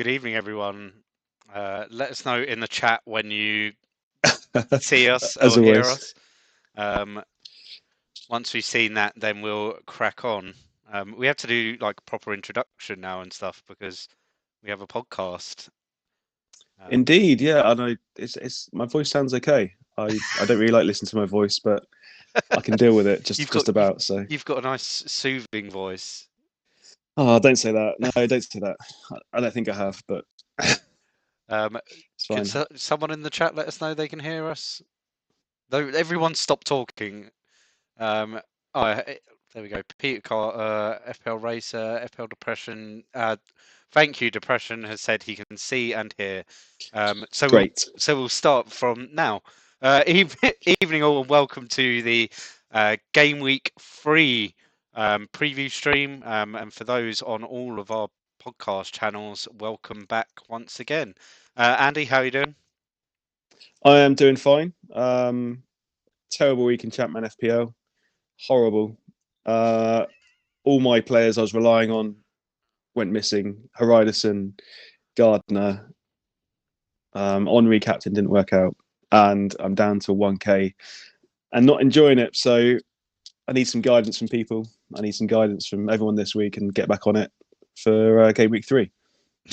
good evening, everyone. Let us know in the chat when you see us As or hear always. us. Once we've seen that, then we'll crack on. We have to do like a proper introduction now and stuff because we have a podcast. Indeed, yeah. I know it's my voice sounds okay. I don't really like listening to my voice, but I can deal with it just about. So you've got a nice soothing voice. Oh, don't say that. No, don't say that. I don't think I have, but it's fine. Could someone in the chat let us know they can hear us? Though everyone stopped talking. There we go. Peter Carter, FPL Racer, FPL Depression. Thank you, Depression has said he can see and hear. Great. We'll start from now. Evening all, and welcome to the Gameweek 3 preview stream. And for those on all of our podcast channels, welcome back once again. Andy, how are you doing? I am doing fine. Terrible week in ChampMan FPL. Horrible. All my players I was relying on went missing. Hariderson, Gardner, Henry captain didn't work out, and I'm down to 1k and not enjoying it. So I need some guidance from people. I need some guidance from everyone this week and get back on it for game week 3.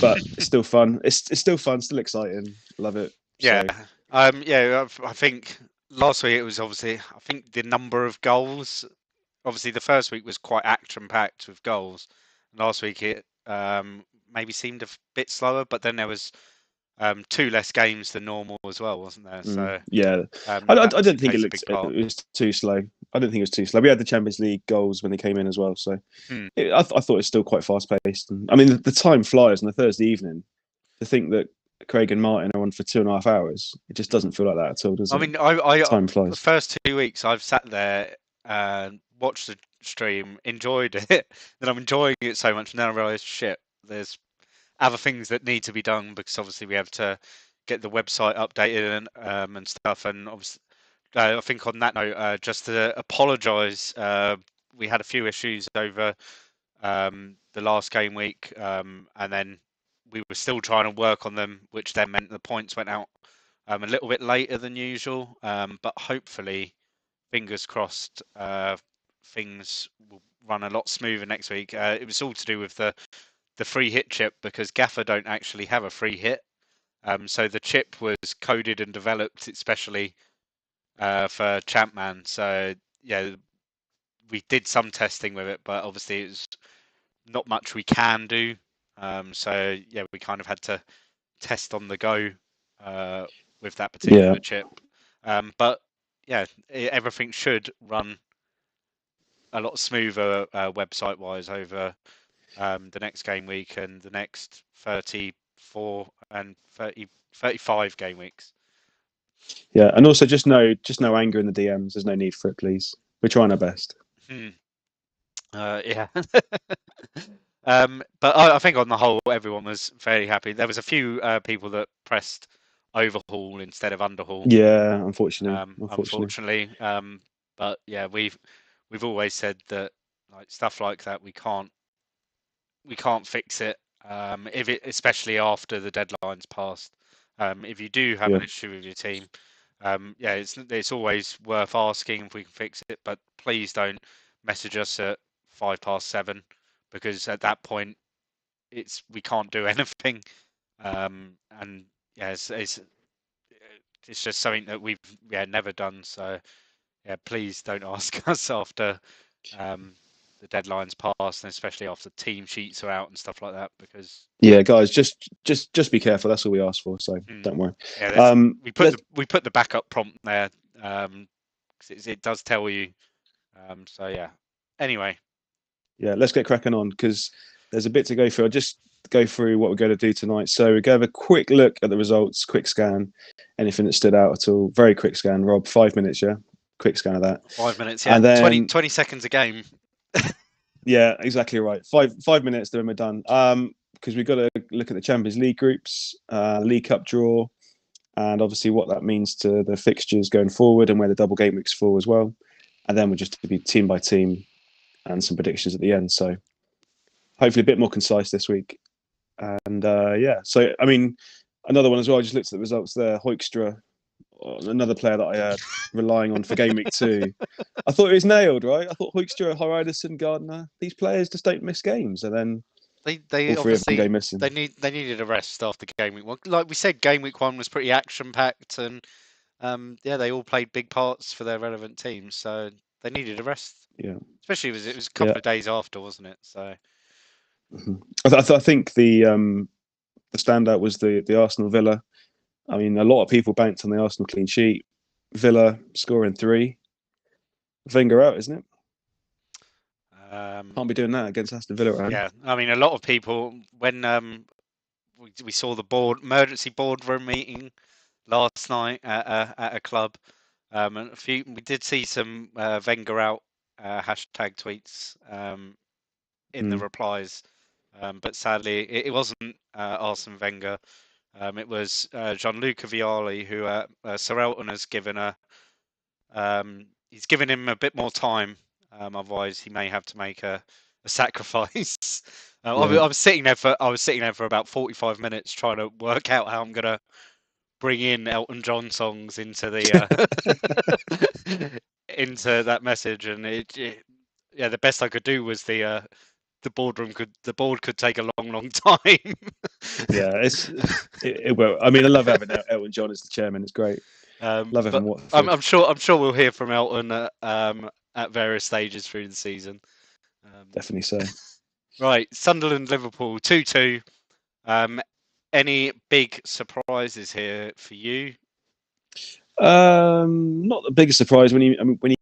But it's still fun. It's still fun. Still exciting. Love it. Yeah. So. I think last week it was obviously. I think the number of goals. Obviously, the first week was quite action-packed with goals. Last week it maybe seemed a bit slower, but then there was 2 less games than normal as well, wasn't there? So yeah, I don't think it was too slow. I don't think it was too slow. We had the Champions League goals when they came in as well, so I thought it was still quite fast-paced. And, I mean, the time flies on a Thursday evening. To think that Craig and Martin are on for 2.5 hours, it just doesn't feel like that at all, does it? I mean, time flies. The first 2 weeks I've sat there and watched the stream, enjoyed it, then I'm enjoying it so much, and then I realise, shit, there's other things that need to be done because obviously we have to get the website updated and stuff. And obviously, I think on that note, just to apologise, we had a few issues over the last game week, and then we were still trying to work on them, which then meant the points went out a little bit later than usual. But hopefully, fingers crossed, things will run a lot smoother next week. It was all to do with the free hit chip because Gaffer don't actually have a free hit. So the chip was coded and developed especially for ChampMan. So yeah, we did some testing with it, but obviously it's not much we can do. So yeah, we kind of had to test on the go with that particular chip. But yeah, everything should run a lot smoother website-wise over the next game week and the next 34 and 35 game weeks. Yeah, and also just no anger in the DMs. There's no need for it, please. We're trying our best. Yeah. But I think on the whole, everyone was very happy. There was a few people that pressed overhaul instead of underhaul. Yeah, unfortunately. But yeah, we've always said that like stuff like that we can't fix it. Especially after the deadline's passed. If you do have an issue with your team, it's always worth asking if we can fix it. But please don't message us at 7:05 because at that point we can't do anything. And yeah, it's just something that we've never done. So yeah, please don't ask us after the deadline's passed, and especially after team sheets are out and stuff like that. Because guys, just be careful. That's all we ask for. So don't worry. Yeah, we put the backup prompt there. It does tell you. So yeah. Anyway. Yeah, let's get cracking on because there's a bit to go through. I'll just go through what we're going to do tonight. So we're going to have a quick look at the results, quick scan, anything that stood out at all. Very quick scan, Rob. 5 minutes, yeah? Quick scan of that. 5 minutes, yeah. And then 20 seconds a game. Yeah, exactly right. 5 minutes, then we're done. Because we've got to look at the Champions League groups, League Cup draw, and obviously what that means to the fixtures going forward and where the double game weeks fall as well. And then we'll just be team by team and some predictions at the end. So hopefully a bit more concise this week. And so I mean, another one as well. I just looked at the results there. Hoekstra, another player that I had relying on for game week 2. I thought it was nailed, right? I thought Hoekstra, Horizon, Gardner, these players just don't miss games, and then They all three of them obviously go missing. they needed a rest after game week 1. Like we said, game week 1 was pretty action packed, and they all played big parts for their relevant teams, so they needed a rest. Yeah, Especially it was a yeah. couple of days after, wasn't it? So I think the standout was the Arsenal Villa. I mean, a lot of people banked on the Arsenal clean sheet. Villa scoring 3. Wenger out, isn't it? Can't be doing that against Aston Villa at home. yeah, I mean, a lot of people when we saw the emergency boardroom meeting last night at a club, and we did see some Wenger out hashtag tweets in the replies, but sadly it wasn't Arsene Wenger. It was Gianluca Vialli, who Sir Elton has given he's given him a bit more time. Otherwise, he may have to make a sacrifice. I was sitting there for about 45 minutes trying to work out how I'm gonna bring in Elton John songs into the into that message, and the best I could do was the board could take a long time. Yeah, it will. I mean, I love having Elton John as the chairman. It's great. Love having Watford. I'm sure we'll hear from Elton at various stages through the season. Definitely so. Right, Sunderland Liverpool 2-2. Any big surprises here for you? Not the biggest surprise when you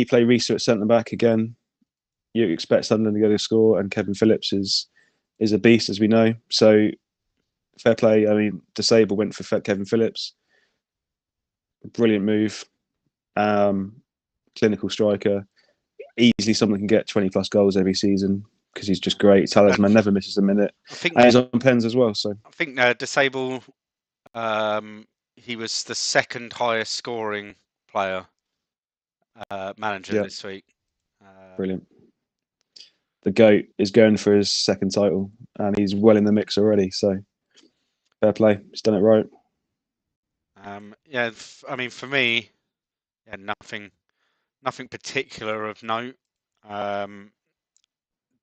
play Reese at centre back again. You expect Sunderland to go to score, and Kevin Phillips is a beast, as we know. So fair play. I mean, Disable went for Kevin Phillips. Brilliant move. Clinical striker. Easily someone can get 20 plus goals every season because he's just great. Talisman never misses a minute. And he's on pens as well. So I think Disable. He was the second highest scoring player manager this week. Brilliant. The GOAT is going for his second title, and he's well in the mix already. So fair play. He's done it right. I mean, for me, nothing particular of note.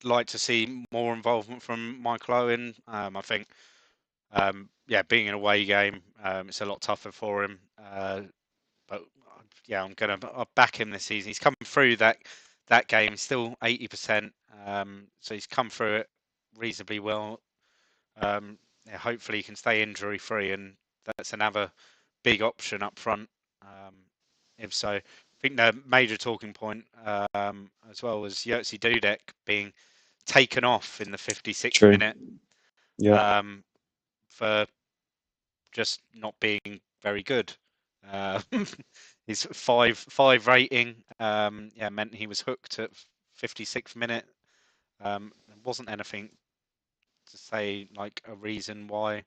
Like to see more involvement from Michael Owen. I think, being an away game, it's a lot tougher for him. But I'll back him this season. He's come through that game, still 80%. So he's come through it reasonably well. Hopefully he can stay injury free, and that's another big option up front. If so, I think the major talking point as well was Yurtsi Dudek being taken off in the 56th minute. Yeah. For just not being very good. His 5 rating meant he was hooked at 56th minute. There wasn't anything to say like a reason why,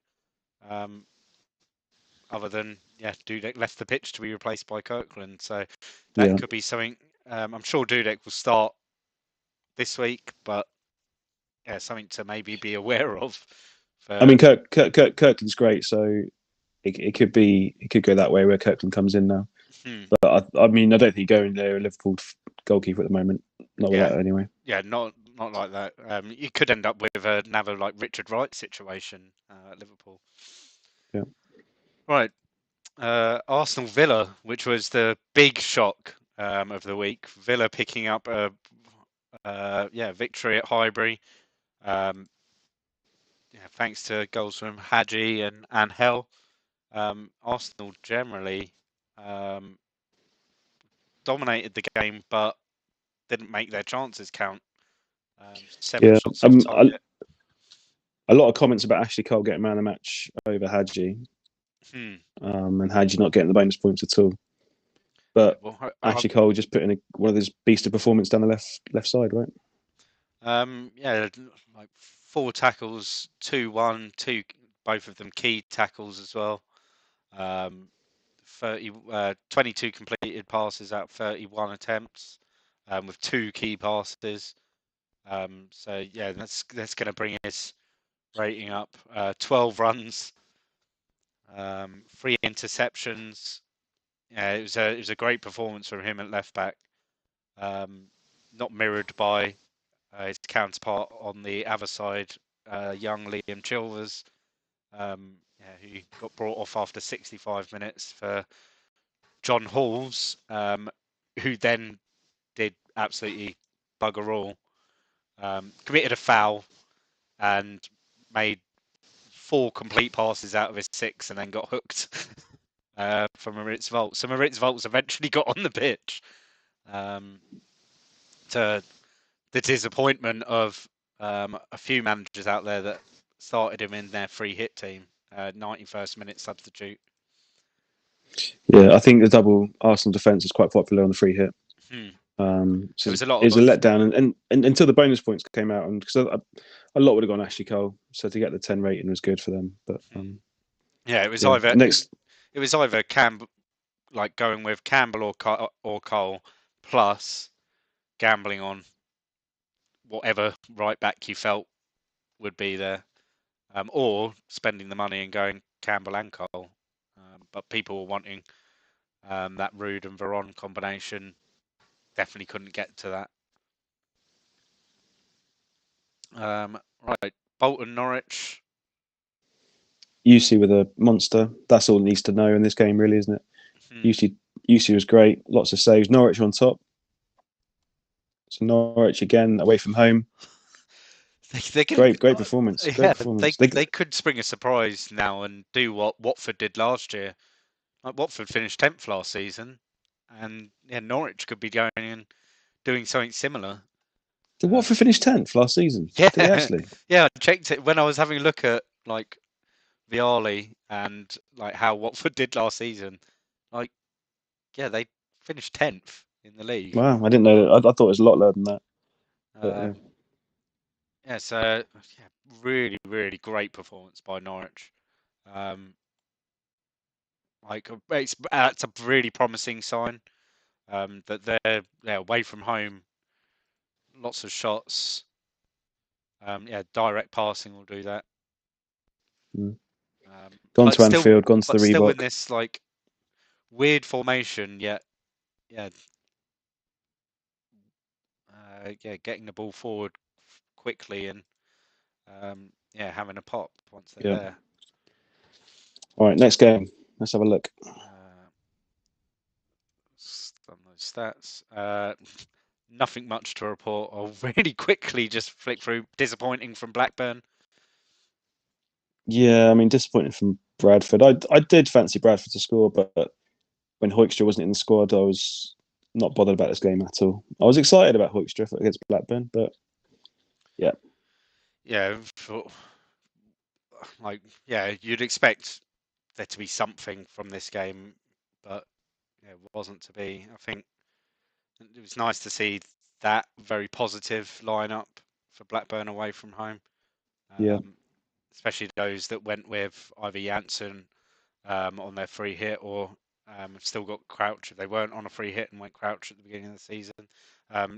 other than Dudek left the pitch to be replaced by Kirkland. So that could be something. I'm sure Dudek will start this week, but something to maybe be aware of. I mean, Kirkland's great, so it could go that way where Kirkland comes in now. But I mean, I don't think you go in there a Liverpool goalkeeper at the moment. Not with that anyway. Yeah, not like that. You could end up with another like Richard Wright situation at Liverpool. Yeah. Right. Arsenal Villa, which was the big shock of the week. Villa picking up a victory at Highbury. Thanks to goals from Hadji and Angel. Arsenal generally dominated the game, but didn't make their chances count. 7 shots on target. A lot of comments about Ashley Cole getting man of the match over Hadji, and Hadji not getting the bonus points at all. But Ashley Cole just put in one of his beast of performance down the left side, right? Like 4 tackles, 2-1, 2, both of them key tackles as well. 22 completed passes out 31 attempts, with 2 key passes. That's going to bring us rating up. 12 runs, 3 interceptions. Yeah, it was a great performance from him at left back. Not mirrored by his counterpart on the other side, young Liam Chilvers, who got brought off after 65 minutes for John Halls, who then did absolutely bugger all. Committed a foul and made 4 complete passes out of his 6 and then got hooked from Maritz Volts. So Maritz Volts eventually got on the pitch to the disappointment of a few managers out there that started him in their free hit team, 91st minute substitute. Yeah, I think the double Arsenal defence is quite popular on the free hit. So There was a it lot was of a letdown, and until the bonus points came out, and because a lot would have gone Ashley Cole, so to get the 10 rating was good for them. But yeah, it was yeah. either Next, it was either Campbell, like going with Campbell or Cole, plus gambling on whatever right back you felt would be there, or spending the money and going Campbell and Cole. But people were wanting that Ruud and Veron combination. Definitely couldn't get to that. Right, Bolton Norwich. UC with a monster. That's all it needs to know in this game, really, isn't it? UC was great, lots of saves. Norwich on top. So Norwich again away from home. Great performance. Yeah, Great performance. They could spring a surprise now and do what Watford did last year. Like Watford finished 10th last season, and yeah, Norwich could be going and doing something similar. Did Watford finish 10th last season? Yeah, Did they actually? Yeah, I checked it when I was having a look at like Viali and like how Watford did last season. Like, yeah, they finished 10th in the league. Wow, I didn't know that. I thought it was a lot lower than that. But, yeah. Yeah, so yeah, really, really great performance by Norwich. Like it's a really promising sign that they're away from home, lots of shots. Yeah, direct passing will do that. Gone But to still, Anfield, gone to the still in Reebok. this like weird formation, yet yeah, getting the ball forward quickly and yeah, having a pop once they're Yeah. there. All right, next game. Let's have a look. On those stats. Nothing much to report. I'll really quickly just flick through. Disappointing from Blackburn. Yeah, I mean, disappointing from Bradford. I did fancy Bradford to score, but when Hoekstra wasn't in the squad, I was not bothered about this game at all. I was excited about Hoekstra against Blackburn, but yeah. Yeah, you'd expect there to be something from this game, but yeah, it wasn't to be. I think it was nice to see that very positive lineup for Blackburn away from home. Yeah. Especially those that went with either Janssen on their free hit or have still got Crouch. If they weren't on a free hit and went Crouch at the beginning of the season.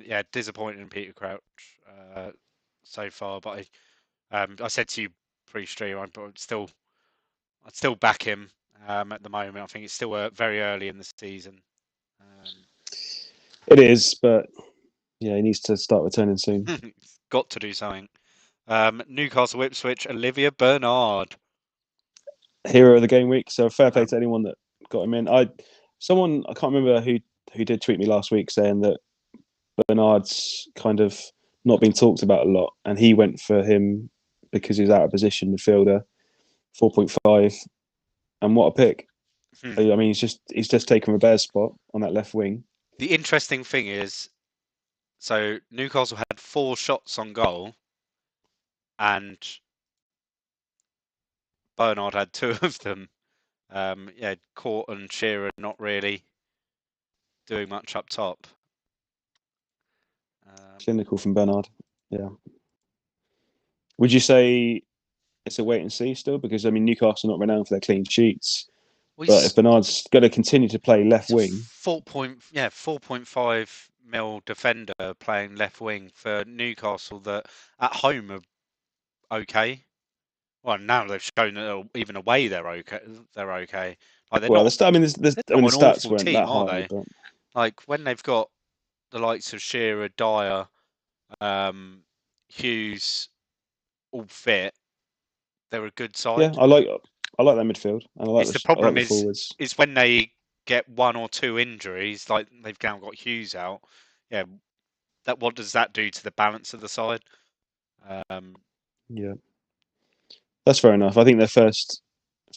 Yeah, disappointing in Peter Crouch so far. But I said to you pre-stream, I'd still back him at the moment. I think it's still very early in the season. It is, but yeah, he needs to start returning soon. Got to do something. Newcastle Ipswich, Olivier Bernard. Hero of the game week. So fair play to anyone that got him in. I can't remember who did tweet me last week saying that Bernard's kind of not been talked about a lot, and he went for him because he's out of position midfielder, 4.5, and what a pick! I mean, he's just taken Robert's spot on that left wing. The interesting thing is, so Newcastle had 4 shots on goal, and Bernard had 2 of them. Yeah, Court and Shearer not really doing much up top. Clinical from Bernard. Yeah. Would you say it's a wait and see still? Because I mean, Newcastle are not renowned for their clean sheets. But if Bernard's going to continue to play left wing, 4.5 mil defender playing left wing for Newcastle that at home are okay. Well, now they've shown that even away they're okay. They're okay. Like Well, the they're not the an stats awful weren't team, that are high, they? but Like when they've got the likes of Shearer, Dyer, Hughes all fit, they're a good yeah, side. I like that midfield, and It's the I like problem the forwards. is when they get one or two injuries, like they've now got Hughes out. Yeah, that what does that do to the balance of the side? Um, Yeah, that's fair enough. I think their first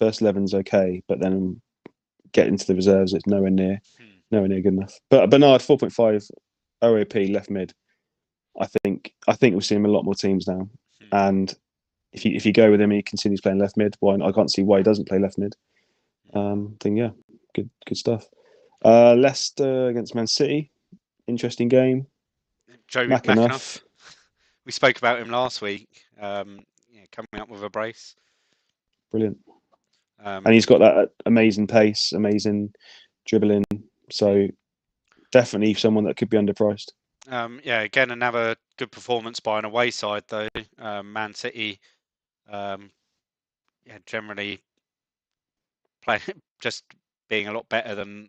11's okay, but then getting to the reserves, it's nowhere near good enough. But Bernard 4.5 OAP left mid. I think we'll see him in a lot more teams now. And if you go with him, he continues playing left mid. Why? I can't see why he doesn't play left mid. Then yeah, good stuff. Leicester against Man City, interesting game. Joe McAnuff, we spoke about him last week. Yeah, coming up with a brace. brilliant. And he's got that amazing pace, amazing dribbling. So definitely someone that could be underpriced. Yeah, again, another good performance by an away side, though. Man City, yeah, generally playing just being a lot better than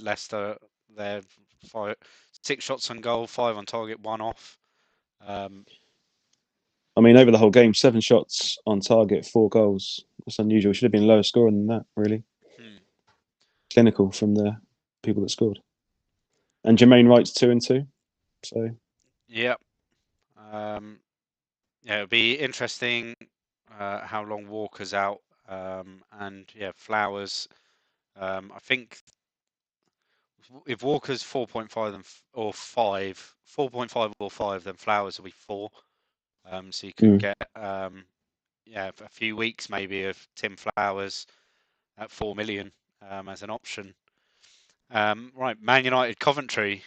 Leicester. They're 6 shots on goal, 5 on target, 1 off. I mean, over the whole game, 7 shots on target, 4 goals. That's unusual. Should have been lower scoring than that, really. Clinical from the people that scored. And Jermaine Wright's 2 and 2. So Yep. Yeah, it'll be interesting how long Walker's out. And yeah, Flowers. I think if Walker's 4.5 or 5, 4.5 or 5, then Flowers will be 4. So you could get yeah, a few weeks maybe of Tim Flowers at 4 million as an option. Right, Man United Coventry.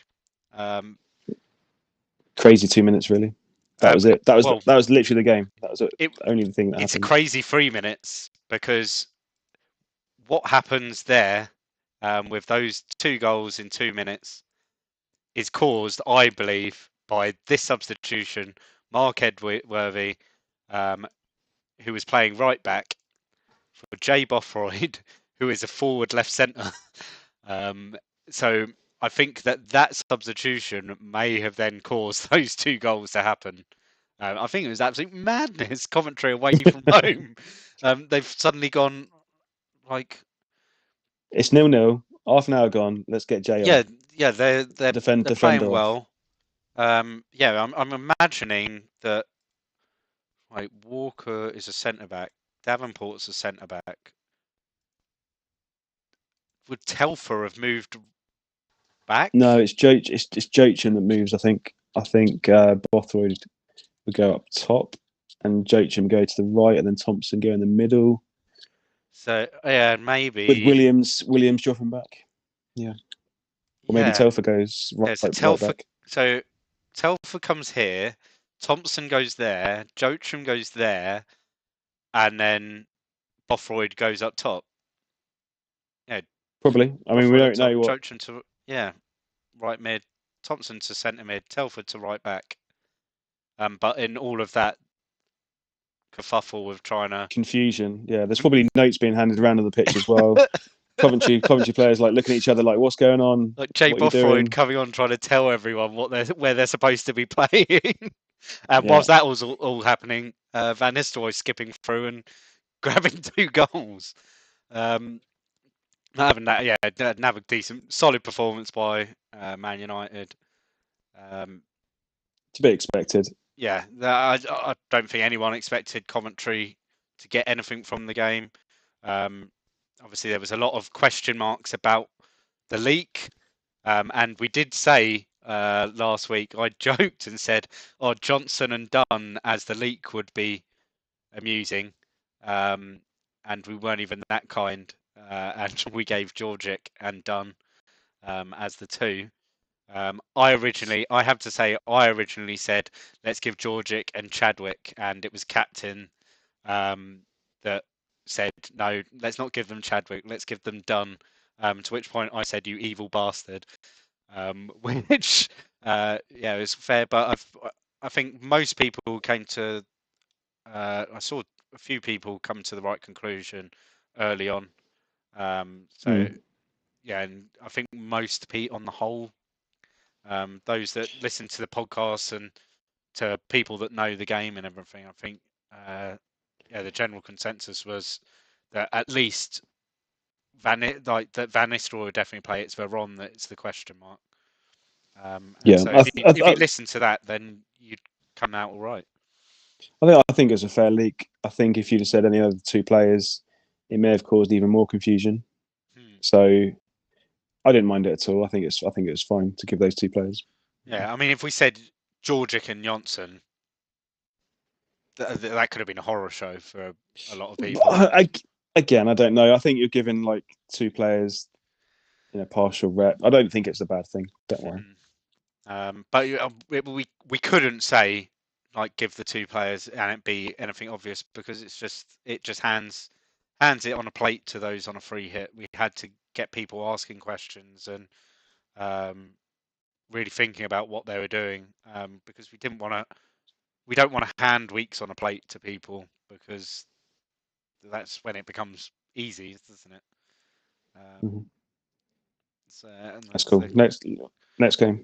Crazy 2 minutes, really. That was it. That was literally the game. That was only the thing that happened. It's a crazy 3 minutes because what happens there with those 2 goals in 2 minutes is caused, I believe, by this substitution. Mark Edworthy, who was playing right back, for Jay Bothroyd, who is a forward left centre. So I think that substitution may have then caused those 2 goals to happen. I think it was absolute madness. Coventry away from home. They've suddenly gone like it's 0-0. Half an hour gone. Let's get Jay on. Yeah. They're defend playing off. well. Yeah, I'm imagining that like Walker is a centre back, Davenport's a centre back. Would Telfer have moved back? No, it's Joachim that moves. I think Bothroyd would go up top, and Joachim go to the right, and then Thompson go in the middle. So yeah, maybe with Williams dropping back. Yeah, or maybe Telfer goes right back. So Telfer comes here, Thompson goes there, Joachim goes there, and then Bothroyd goes up top. Yeah, probably. I mean, we don't know what. Joachim to right mid, Thompson to centre mid, Telford to right back. But in all of that kerfuffle with trying to confusion, yeah, there's probably notes being handed around on the pitch as well. Coventry players like looking at each other like, what's going on? Like Jay Bothroyd coming on trying to tell everyone where they're supposed to be playing. And whilst that was all happening, Van Nistelooy skipping through and grabbing 2 goals. Having that, yeah, another decent, solid performance by Man United. To be expected. Yeah, I don't think anyone expected Coventry to get anything from the game. Obviously, there was a lot of question marks about the leak. And we did say last week, I joked and said, oh, Johnson and Dunn as the leak would be amusing. And we weren't even that kind. And we gave Georgic and Dunn as the 2. I have to say, I originally said, let's give Georgic and Chadwick, and it was Captain that said, no, let's not give them Chadwick, let's give them Dunn. To which point I said, you evil bastard. Which, yeah, it's fair, but I think most people came to. I saw a few people come to the right conclusion early on. Hmm. Yeah, and I think most people on the whole, those that listen to the podcast and to people that know the game and everything, I think, yeah, the general consensus was that at least Van Nistelrooy would definitely play. It's Veron that's the question mark. And Yeah, so if you I listen to that, then you'd come out all right. think it was a fair leak. I think if you'd have said any other two players, it may have caused even more confusion. Hmm. So I didn't mind it at all. I think it was fine to give those two players. Yeah, I mean, if we said Georgic and Johnson, that could have been a horror show for a lot of people. Again, I don't know. I think you're giving like two players, partial rep. I don't think it's a bad thing. Don't worry. But we couldn't say like give the two players and it be anything obvious because it just hands it on a plate to those on a free hit. We had to get people asking questions and really thinking about what they were doing because we don't want to hand weeks on a plate to people because that's when it becomes easy, doesn't it? Mhm. And That's that's cool. Next game.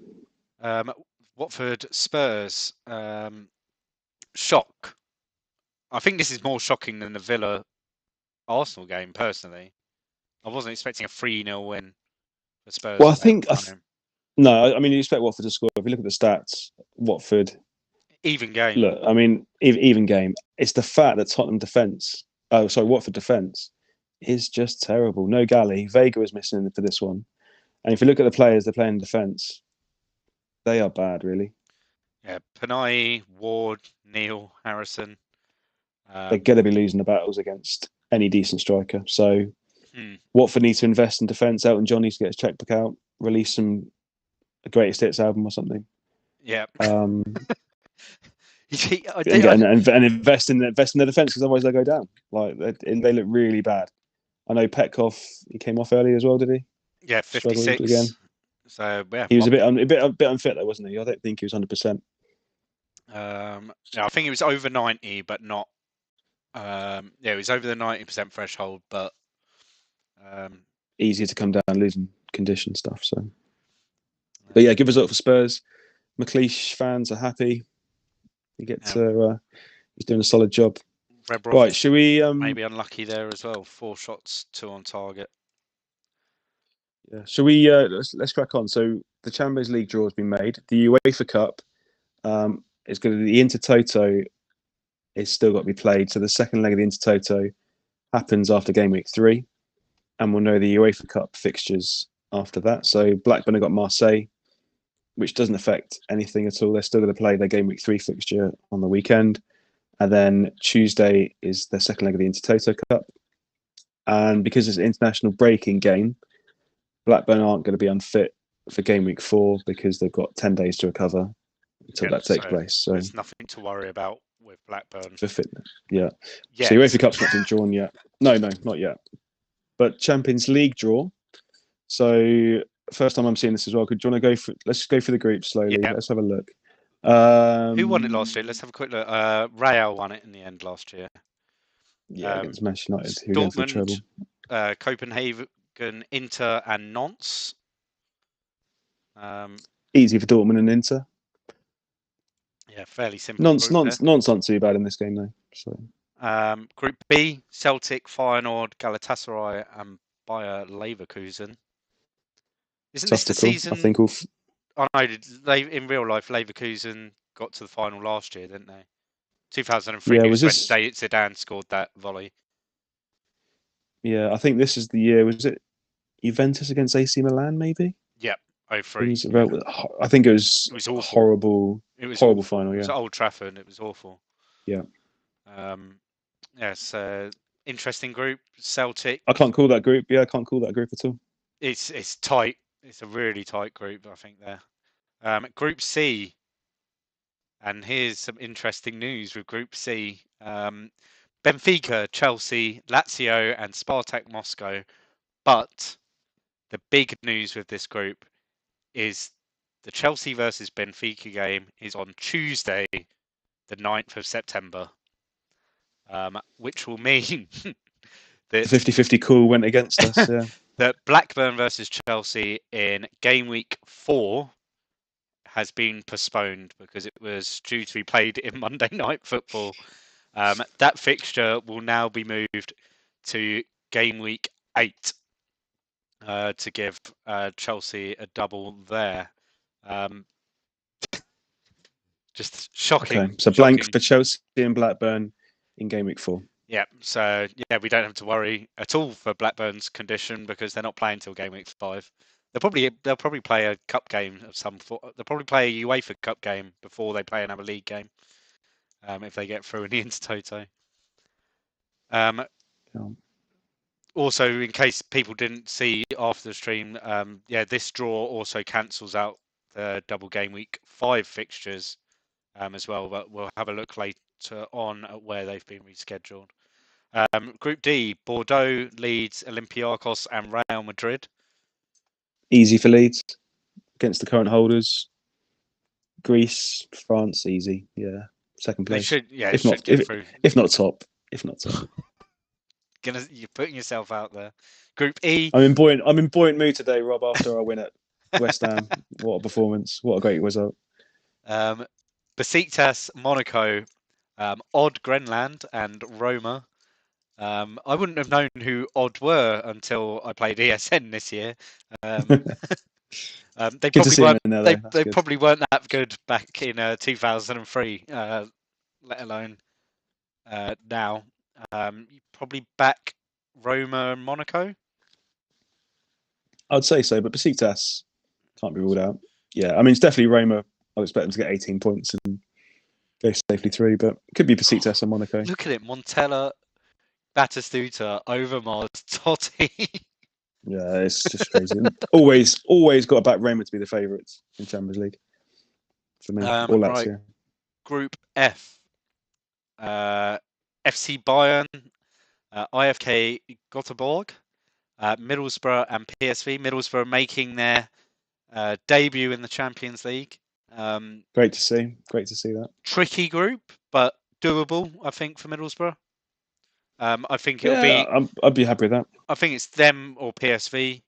Watford Spurs. Shock. I think this is more shocking than the Villa Arsenal game. Personally, I wasn't expecting a 3-0 win for Spurs Well, I away think at home. no. I mean, you expect Watford to score. If you look at the stats, Watford. Even game. Look, I mean, even game. It's the fact that Tottenham defence. Oh, sorry, Watford defence is just terrible. No Galley. Vega was missing for this one. And if you look at the players they're playing in defence, they are bad, really. Yeah, Panay, Ward, Neil, Harrison. They're going to be losing the battles against any decent striker. So Hmm, Watford needs to invest in defence. Elton John needs to get his checkbook out, release some a greatest hits album or something. yeah. Um, You see, and invest in the defence because otherwise they go down. Like they look really bad. I know Petkoff. He came off early as well, did he? yeah, Struggled again. 56. So yeah, He was a bit unfit though, wasn't he? I don't think he was 100%. yeah, I think it was over 90, but not. Yeah, it was over the 90% threshold, but Easier to come down losing condition stuff. So, but yeah, good result for Spurs. McLeish fans are happy. He gets he's doing a solid job. Right, should we? Maybe unlucky there as well. 4 shots, 2 on target. Yeah, should we? Let's crack on. So the Champions League draw has been made. The UEFA Cup is going to the Intertoto. It's still got to be played. So the second leg of the Intertoto happens after game week 3, and we'll know the UEFA Cup fixtures after that. So Blackburn have got Marseille, which doesn't affect anything at all. They're still going to play their game week 3 fixture on the weekend, and then Tuesday is their second leg of the Intertoto Cup. And because it's an international breaking game, Blackburn aren't going to be unfit for game week 4 because they've got 10 days to recover until that takes place. So there's nothing to worry about with Blackburn. For fitness, yeah. Yes. So UEFA Cup's not been drawn yet. No, not yet. But Champions League draw. So first time I'm seeing this as well. Do you want to go for? Let's go through the groups slowly. Yeah. Let's have a look. Who won it last year? Let's have a quick look. Real won it in the end last year. Yeah, against Manchester United, who against the treble. Copenhagen, Inter, and Nantes. Easy for Dortmund and Inter. Yeah, fairly simple. Nantes aren't too bad in this game though. So. Group B: Celtic, Feyenoord, Galatasaray, and Bayer Leverkusen. Isn't this the season? I think all. I know. In real life, Leverkusen got to the final last year, didn't they? 2003. Yeah, was when Zidane scored that volley. Yeah, I think this is the year. Was it Juventus against AC Milan? Maybe. Yep. 03. I think it was awful. Horrible. It was horrible awful. Final. Yeah. It was at Old Trafford. It was awful. Yeah. Yes. Interesting group. Celtic. I can't call that group. Yeah, I can't call that group at all. It's tight. It's a really tight group, I think there. Group C. And here's some interesting news with Group C. Benfica, Chelsea, Lazio, and Spartak Moscow. But the big news with this group is the Chelsea versus Benfica game is on Tuesday, the 9th of September. which will mean The that 50-50 call went against us. Yeah. that Blackburn versus Chelsea in game week 4 has been postponed because it was due to be played in Monday Night Football. That fixture will now be moved to game week 8 to give Chelsea a double there. Just shocking. Okay. So shocking. blank for Chelsea and Blackburn in game week 4. Yeah, so yeah, we don't have to worry at all for Blackburn's condition because they're not playing till game week 5. They'll probably play a cup game of some sort. They'll probably play a UEFA Cup game before they play another league game. If they get through in the Intertoto. Also, in case people didn't see after the stream, this draw also cancels out the double game week 5 fixtures as well. But we'll have a look later on at where they've been rescheduled. Group D, Bordeaux, Leeds, Olympiacos and Real Madrid. Easy for Leeds against the current holders. Greece, France, easy. Yeah, second place. If not top. You're putting yourself out there. Group E. I'm in buoyant mood today, Rob. After I win at West Ham, what a performance! What a great result. Besiktas, Monaco, Odd Grenland and Roma. I wouldn't have known who Odd were until I played ESN this year. They probably weren't that good back in 2003, let alone now. Probably back Roma and Monaco. I'd say so, but Besiktas can't be ruled out. Yeah, I mean it's definitely Roma. I expect them to get 18 points and go safely through, but it could be Besiktas and Monaco. Look at it, Montella, Batistuta, Overmars, Totti. Yeah, it's just crazy. always got to back Roma to be the favourites in Champions League. For me, all that's right. Group F. FC Bayern, IFK Göteborg, Middlesbrough and PSV. Middlesbrough making their debut in the Champions League. Great to see that. Tricky group, but doable, I think, for Middlesbrough. I think it'll be. I'd be happy with that. I think it's them or PSV.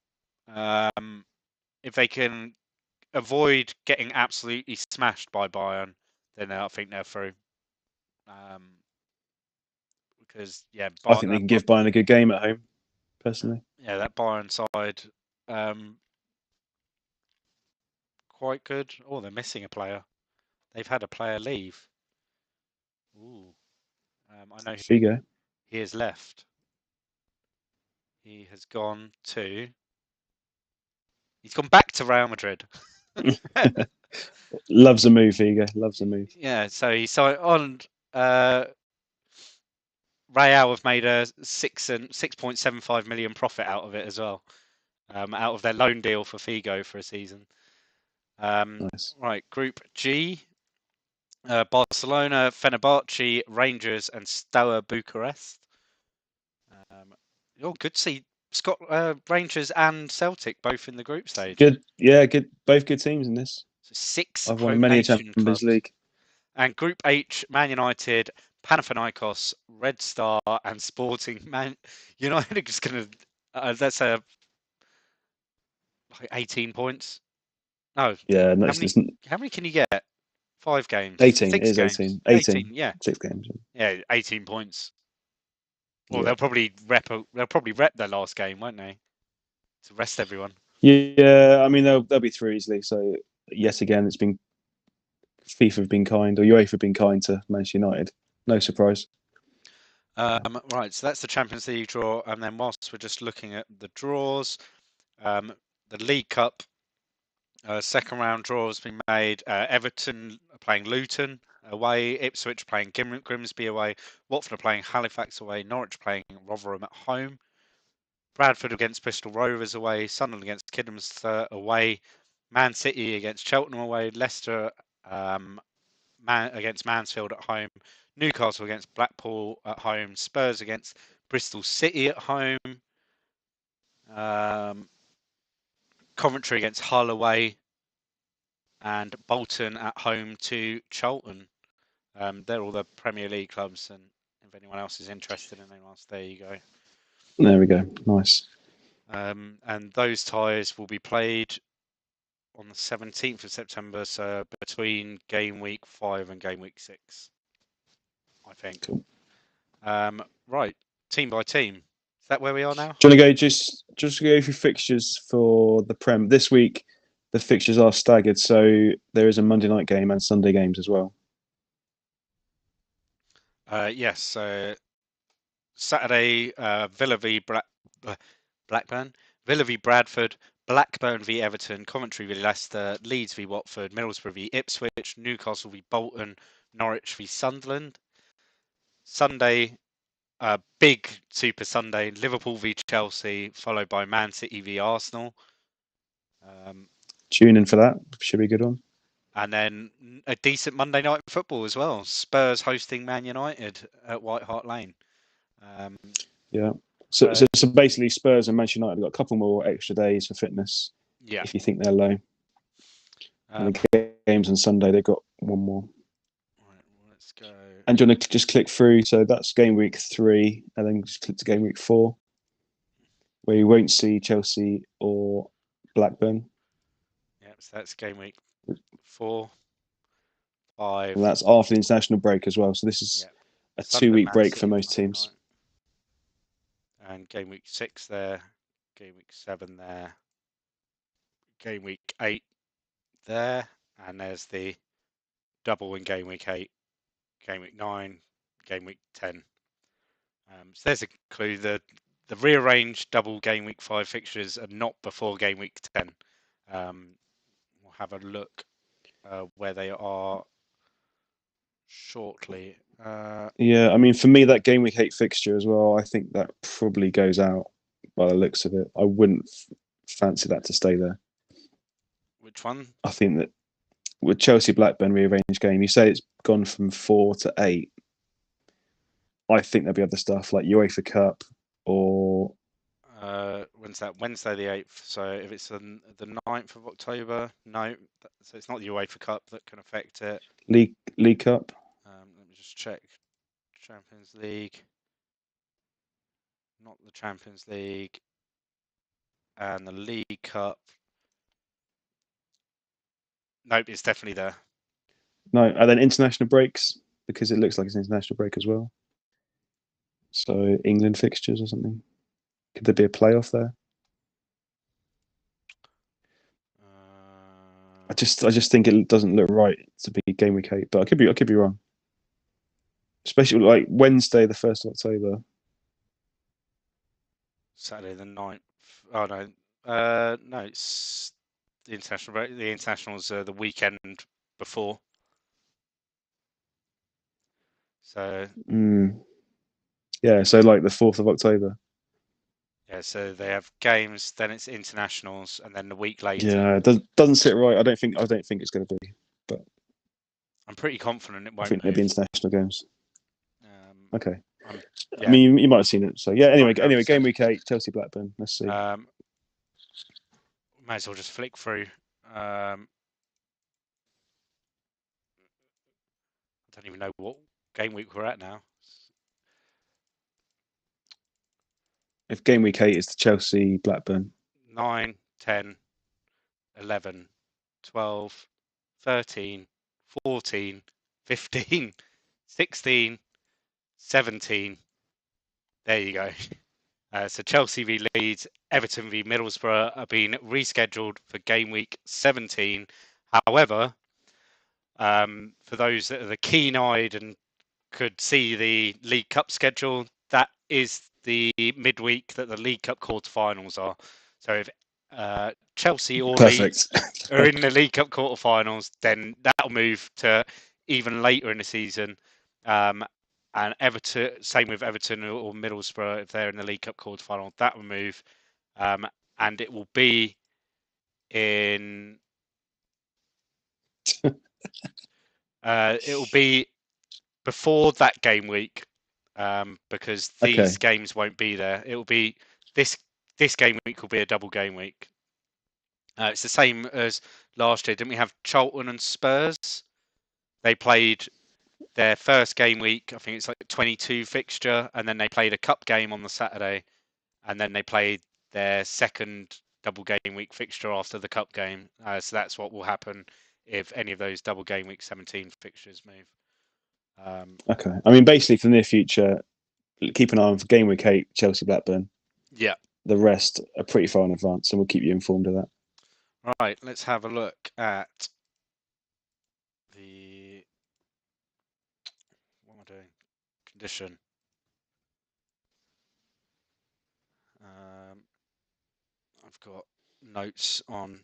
If they can avoid getting absolutely smashed by Bayern, then I think they're through. Because I think they can give Bayern a good game at home. Personally, yeah, that Bayern side, quite good. Oh, they're missing a player. They've had a player leave. Ooh, I know Figo. He has left. He has gone to. He's gone back to Real Madrid. Loves a move, Figo. Loves a move. Yeah, so he signed on. Real have made a 6.75 million profit out of it as well, out of their loan deal for Figo for a season. Nice. Right, Group G. Barcelona, Fenerbahce, Rangers, and Steaua Bucharest. Good to see Rangers and Celtic both in the group stage. Good, yeah, good. Both good teams in this. So 6 I've won many Champions League. And Group H, Man United, Panathinaikos, Red Star, and Sporting. Man United are just gonna. That's like 18 points. No. Yeah, no, how many can you get? 5 games. 18. 6 it is games. 18. 18. Yeah. 6 games. Yeah, 18 points. Well, they'll probably rep their last game, won't they? To rest everyone. Yeah, I mean they'll be through easily. So yet again, it's been FIFA have been kind, or UEFA have been kind to Manchester United. No surprise. Right, so that's the Champions League draw, and then whilst we're just looking at the draws, the League Cup second round draw has been made. Everton are playing Luton away, Ipswich playing Grimsby away, Watford are playing Halifax away, Norwich playing Rotherham at home, Bradford against Bristol Rovers away, Sunderland against Kidderminster away, Man City against Cheltenham away, Leicester against Mansfield at home, Newcastle against Blackpool at home, Spurs against Bristol City at home, Coventry against Hull away, and Bolton at home to Charlton. They're all the Premier League clubs, and if anyone else is interested in anyone else. There you go. There we go. Nice. And those ties will be played on the 17th of September, so between game week 5 and game week 6, I think. Cool. Right, team by team. Is that where we are now? Do you want to go just go through fixtures for the Prem this week? The fixtures are staggered, so there is a Monday night game and Sunday games as well. Yes. So Saturday, Villa v Blackburn, Villa v Bradford, Blackburn v Everton, Coventry v Leicester, Leeds v Watford, Middlesbrough v Ipswich, Newcastle v Bolton, Norwich v Sunderland. Sunday, big Super Sunday, Liverpool v Chelsea, followed by Man City v Arsenal. Tune in for that. Should be a good one. And then a decent Monday night football as well. Spurs hosting Man United at White Hart Lane. Yeah. So basically, Spurs and Manchester United have got a couple more extra days for fitness. Yeah. If you think they're low. And the games on Sunday, they've got one more. Right, let's go. And do you want to just click through? So that's game week 3, and then just click to game week 4, where you won't see Chelsea or Blackburn. Yeah, so that's game week 4, 5. And that's after the international break as well. So this is a 2-week break for most teams. And game week 6 there, game week 7 there, game week 8 there, and there's the double in game week 8, game week 9, game week 10. So there's a clue. The rearranged double game week 5 fixtures are not before game week 10. We'll have a look where they are shortly. Yeah, I mean, for me, that game week 8 fixture as well, I think that probably goes out by the looks of it. I wouldn't fancy that to stay there. Which one? I think that with Chelsea Blackburn rearranged game, you say it's gone from 4 to 8. I think there'll be other stuff like UEFA Cup or when's that? Wednesday the 8th. So if it's the 9th of October, no. So it's not the UEFA Cup that can affect it. League Cup. Let me just check. Champions League. Not the Champions League. And the League Cup. Nope, it's definitely there. No, and then international breaks, because it looks like it's an international break as well. So England fixtures or something. Could there be a playoff there? I just think it doesn't look right to be game week 8, but I could be wrong. Especially like Wednesday, the 1st of October. Saturday the 9th. Oh no, no, it's the international break. The internationals the weekend before. So. Yeah, so like the 4th of October. Yeah, so they have games, then it's internationals, and then the week later. Yeah, it doesn't sit right. I don't think it's going to be, but I'm pretty confident it won't. I think there'll be international games. Okay. Yeah. I mean, you might have seen it. So yeah. Anyway, game week 8, Chelsea Blackburn. Let's see. Might as well just flick through. I don't even know what game week we're at now. If game week 8 is the Chelsea Blackburn. 9, 10, 11, 12, 13, 14, 15, 16, 17. There you go. So Chelsea v Leeds, Everton v Middlesbrough are being rescheduled for game week 17. However, for those that are the keen-eyed and could see the League Cup schedule, that is the midweek that the League Cup quarterfinals are. So if Chelsea or Leeds are in the League Cup quarterfinals, then that'll move to even later in the season. And Everton, same with Everton or Middlesbrough, if they're in the League Cup quarterfinal, that will move. And it will be in. It will be before that game week, because these games won't be there. It will be this game week will be a double game week. It's the same as last year. Didn't we have Charlton and Spurs? They played their first game week, I think it's like a 22 fixture, and then they played a cup game on the Saturday, and then they played their second double game week fixture after the cup game. So that's what will happen if any of those double game week 17 fixtures move. Okay. I mean, basically for the near future, keep an eye on for game week 8, Chelsea Blackburn. Yeah. The rest are pretty far in advance, and we'll keep you informed of that. Right, let's have a look at the what am I doing? Condition. I've got notes on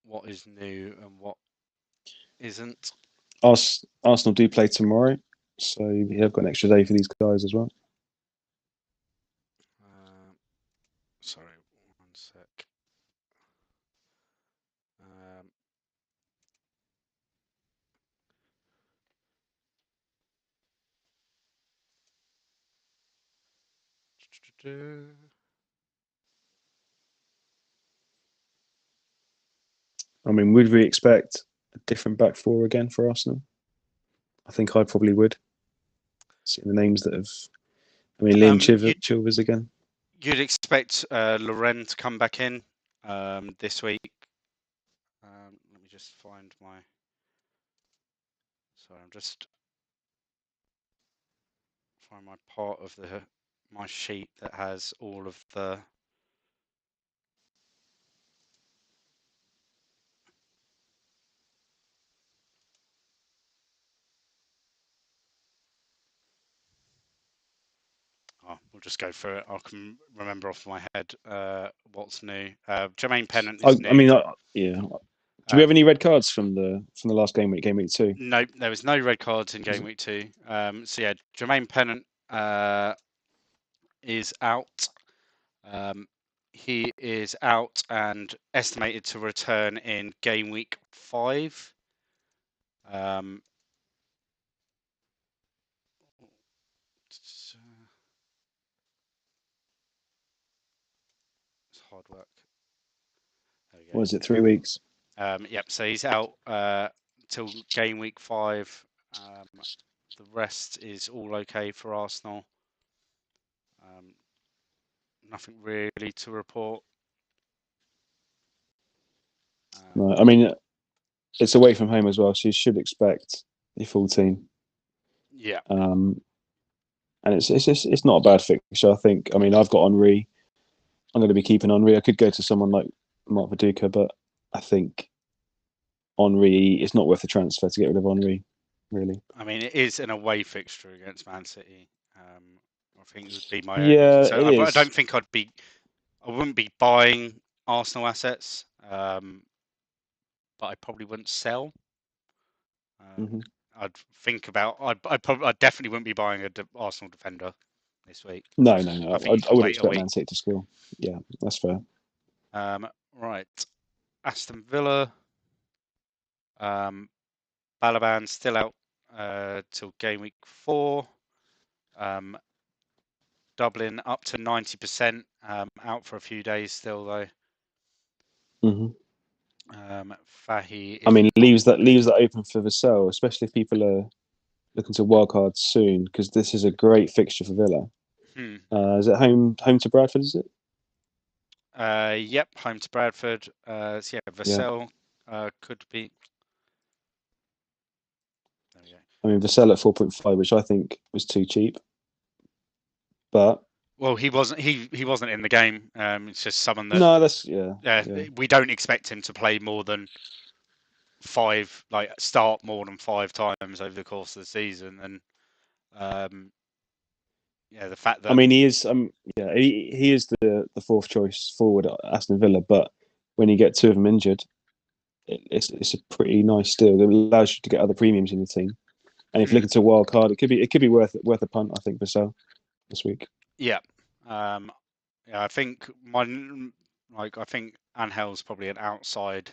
what is new and what isn't. Arsenal do play tomorrow, so you've got an extra day for these guys as well. Sorry, one sec. I mean, would we expect a different back four again for Arsenal? I think I probably would. Seeing the names that have, I mean, Liam Chilvers again. You'd expect Loren to come back in this week. Let me just find my. Sorry, I'm just find my part of my sheet that has all of the. Oh, we'll just go through it. I can remember off my head what's new. Jermaine Pennant is new. I mean, yeah. Do we have any red cards from the last game week 2? No, there was no red cards in game week 2. So yeah, Jermaine Pennant is out. He is out and estimated to return in game week 5. It's hard work. There we go. What is it, 3 weeks? Yep, so he's out till game week 5. The rest is all okay for Arsenal. Nothing really to report. No, I mean, it's away from home as well, so you should expect the full team. Yeah. And it's not a bad fixture, I think. I mean, I've got Henry. I'm going to be keeping Henry. I could go to someone like Mark Viduka, but I think Henry, it's not worth the transfer to get rid of Henry, really. I mean, it is an away fixture against Man City. I think it would be my yeah. So I don't think I wouldn't be buying Arsenal assets, but I probably wouldn't sell. I'd think about. I definitely wouldn't be buying a Arsenal defender this week. No. I would expect Man City to score. Yeah, that's fair. Right, Aston Villa. Balaban still out till game week 4. Dublin up to 90%, out for a few days still though. Fahy. I mean, leaves that open for Vassell, especially if people are looking to wildcard soon, because this is a great fixture for Villa. Is it home to Bradford? Is it? Yep, home to Bradford. So yeah, Vassell could be. There we go. I mean, Vassell at 4.5, which I think was too cheap. But well, he wasn't. He wasn't in the game. It's just someone that. No, that's yeah. We don't expect him to play more than 5, start more than 5 times over the course of the season, and the fact that I mean, he is he is the fourth choice forward at Aston Villa, but when you get 2 of them injured, it's a pretty nice deal. It allows you to get other premiums in the team, and if you're looking to wild card, it could be worth a punt. I think Vassell this week. Yeah, I think I think Angel's probably an outside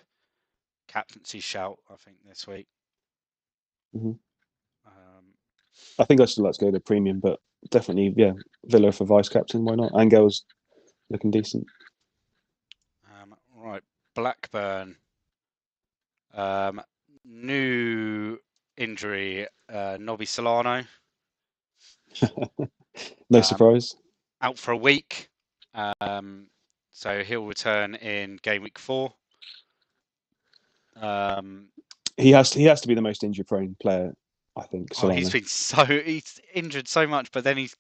captaincy shout. I think this week. I think I still like to go to premium, but definitely, Villa for vice captain. Why not? Angel's looking decent. Right, Blackburn. New injury, Nobby Solano. No surprise. Out for a week. So he'll return in game week 4. He has to be the most injury prone player, I think. Oh, Solana. he's injured so much, but then he's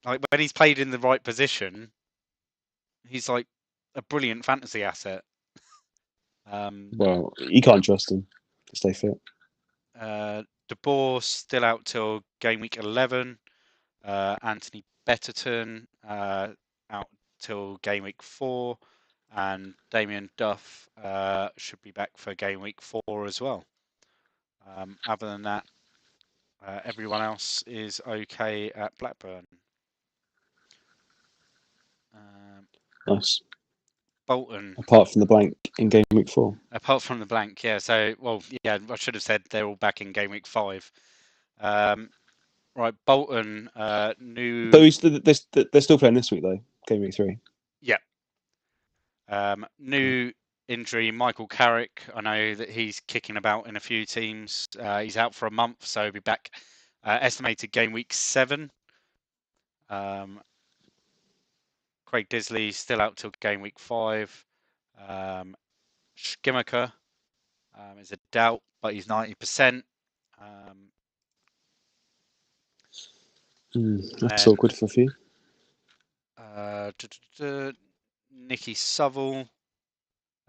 like when he's played in the right position, he's like a brilliant fantasy asset. Well, you can't trust him to stay fit. De Boer still out till game week 11. Anthony Betterton out till game week 4, and Damien Duff should be back for game week 4 as well. Other than that, everyone else is okay at Blackburn. Nice. Bolton. Apart from the blank in game week 4. Apart from the blank, yeah. So, I should have said they're all back in game week 5. Right, Bolton, new. But they're still playing this week though. Game week 3. Yeah. New injury, Michael Carrick. I know that he's kicking about in a few teams. He's out for a month, so he'll be back. Estimated game week 7. Craig Disley still out till game week 5. Schimmacher is a doubt, but he's 90%. That's awkward for a few. Nicky Sovell,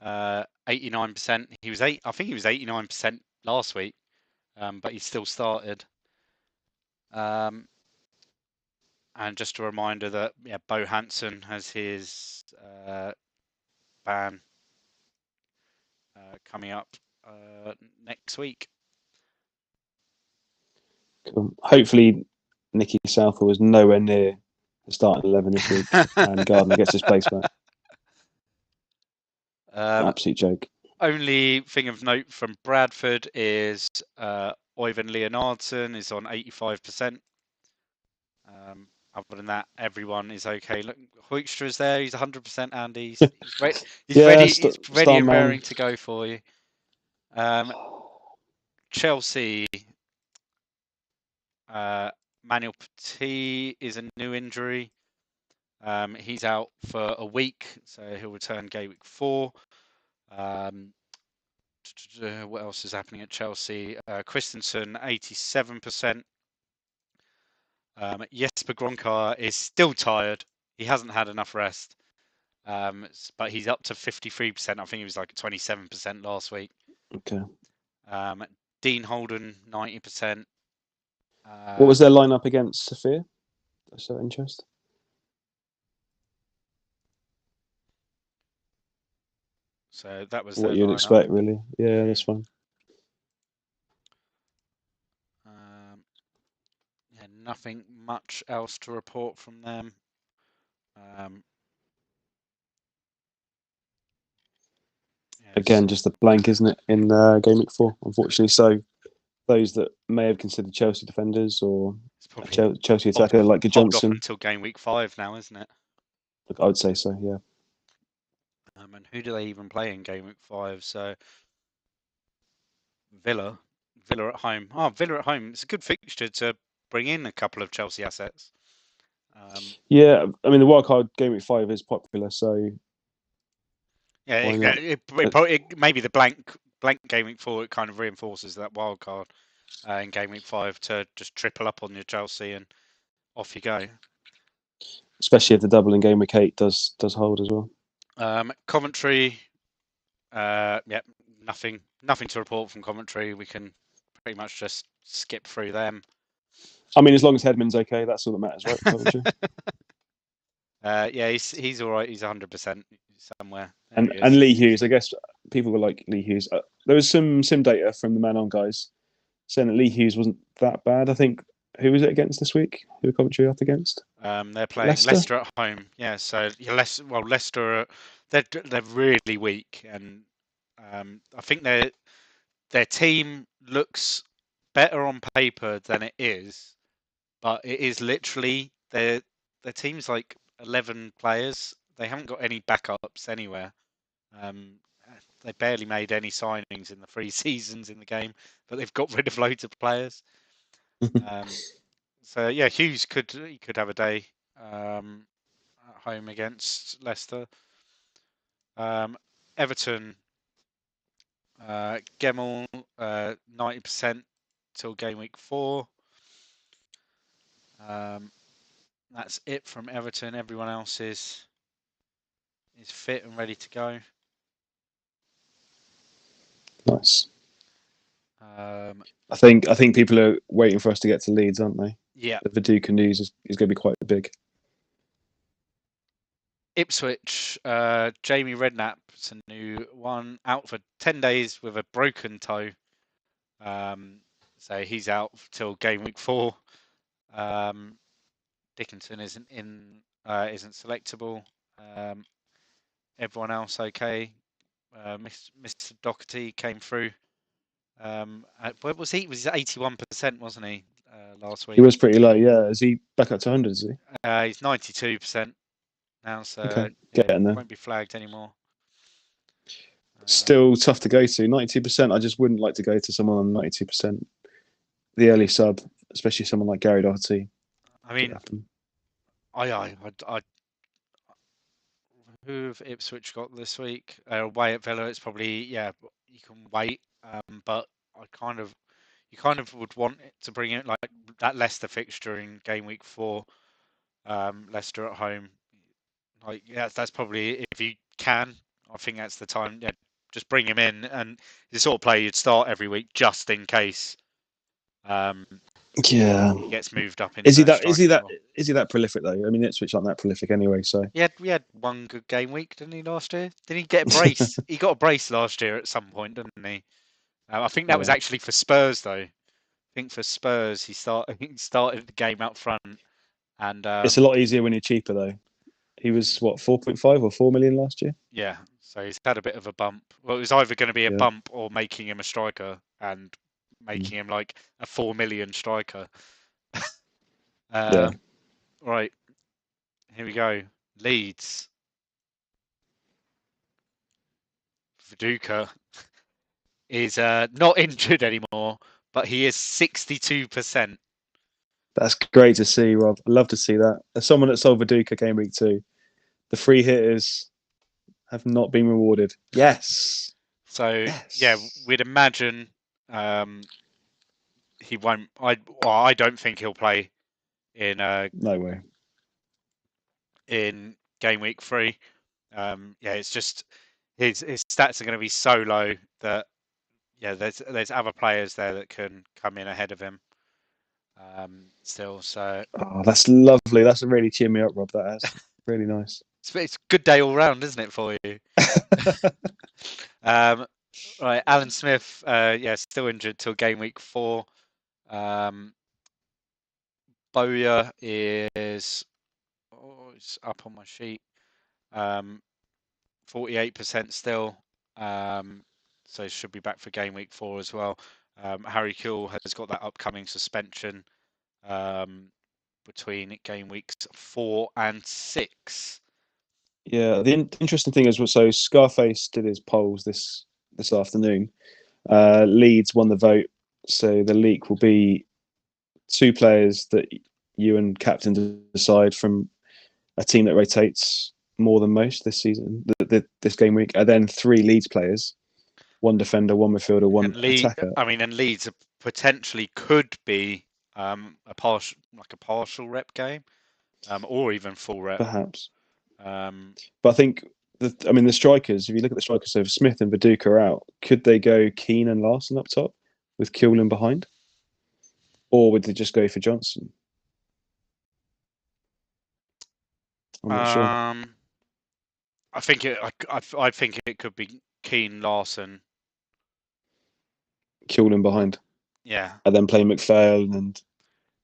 89%. I think he was 89% last week, but he still started. And just a reminder that Bo Hansen has his ban coming up next week. Cool. Hopefully, Nicky Southall was nowhere near the starting 11 this week, and Gardner gets his place back. Absolute joke. Only thing of note from Bradford is Oyvind Leonardson is on 85%. Other than that, everyone is okay. Look, Hoekstra is there. He's 100%, Andy. He's ready. He's ready and raring to go for you. Chelsea. Manuel Petit is a new injury. He's out for a week, so he'll return game week 4. What else is happening at Chelsea? Christensen, 87%. Jesper Gronkar is still tired. He hasn't had enough rest. But he's up to 53%. I think he was like 27% last week. Okay. Dean Holden, 90%. What was their lineup against Sophia? That's of interest. So that was what you'd expect, really. Yeah, that's fine. Nothing much else to report from them. Again, just a blank, isn't it, in game week 4, unfortunately. So those that may have considered Chelsea defenders or Chelsea attacker like Johnson. Off until game week 5 now, isn't it? I would say so, yeah. And who do they even play in game week 5? So Villa at home. Oh, Villa at home. It's a good fixture to bring in a couple of Chelsea assets. Yeah, I mean the wildcard game week 5 is popular, so yeah, maybe the blank game week 4 it kind of reinforces that wildcard in game week 5 to just triple up on your Chelsea and off you go. Especially if the double in game week 8 does hold as well. Coventry, nothing to report from Coventry. We can pretty much just skip through them. I mean, as long as Headman's okay, that's all that matters, right? Coventry. Yeah, he's all right. He's 100% somewhere. And Lee Hughes, I guess people were like Lee Hughes. There was some sim data from the Man On guys saying that Lee Hughes wasn't that bad. I think who was it against this week? Who were Coventry up against? They're playing Leicester at home. Yeah, so Leicester, they're really weak, and I think their team looks better on paper than it is, but it is literally their team's like 11 players. They haven't got any backups anywhere. they barely made any signings in the 3 seasons in the game, but they've got rid of loads of players. So yeah, Hughes could have a day at home against Leicester. Everton, Gemmell 90% till game week 4. That's it from Everton. Everyone else is fit and ready to go. Nice. I think people are waiting for us to get to Leeds, aren't they? Yeah. The Viduka news is going to be quite big. Ipswich, Jamie Redknapp's a new one, out for 10 days with a broken toe. So he's out till game week 4. Dickinson isn't selectable. Everyone else okay. Mr. Doherty came through. Where was he? Was 81%, wasn't he, last week? He was pretty low, yeah. Is he back up to 100? Is he? He's 92% now, so Okay, getting there. Won't be flagged anymore. Still tough to go to. 92%. I just wouldn't like to go to someone on 92%. The early sub, especially someone like Gary Doherty. I mean, I who have Ipswich got this week? Away at Villa, it's probably you can wait, but you kind of would want it to bring it like that Leicester fixture in game week 4. Leicester at home, that's probably, if you can, I think that's the time. Yeah, just bring him in, and the sort of player you'd start every week just in case. He gets moved up into. Is he that prolific though? I mean, Ipswich aren't that prolific anyway. So we had one good game week, didn't he, last year? Didn't he get a brace? He got a brace last year at some point, didn't he? I think that was actually for Spurs though. I think for Spurs he started the game up front, and it's a lot easier when you're cheaper though. He was what 4.5 or 4 million last year. Yeah, so he's had a bit of a bump. Well, it was either going to be a bump or making him a striker and making him like a 4 million striker. Right, here we go. Leeds. Viduka is not injured anymore, but he is 62%. That's great to see, Rob. I love to see that. As someone that sold Viduka game week 2, the free hitters have not been rewarded. Yes. So yeah, we'd imagine he won't. I don't think he'll play in. No way. In game week 3, it's just his stats are going to be so low that there's other players there that can come in ahead of him. Still, so. Oh, that's lovely. That's really cheered me up, Rob. That is really nice. It's a good day all round, isn't it, for you? Right, Alan Smith, still injured till game week 4. Bowyer is it's up on my sheet. 48% still. So should be back for game week 4 as well. Harry Kewell has got that upcoming suspension between game weeks 4 and 6. Yeah, the interesting thing is, so Scarface did his polls this afternoon. Leeds won the vote, so the leak will be 2 players that you and captain decide from a team that rotates more than most this season, this game week, and then 3 Leeds players, 1 defender, 1 midfielder, 1 attacker. And Leeds potentially could be a partial rep game, or even full rep, perhaps. But I think the strikers. If you look at the strikers, so if Smith and Viduka are out, could they go Keane and Larson up top with Kewell behind, or would they just go for Johnson? I'm not sure. I think it could be Keane, Larson, Kewell behind. Yeah. And then play McPhail and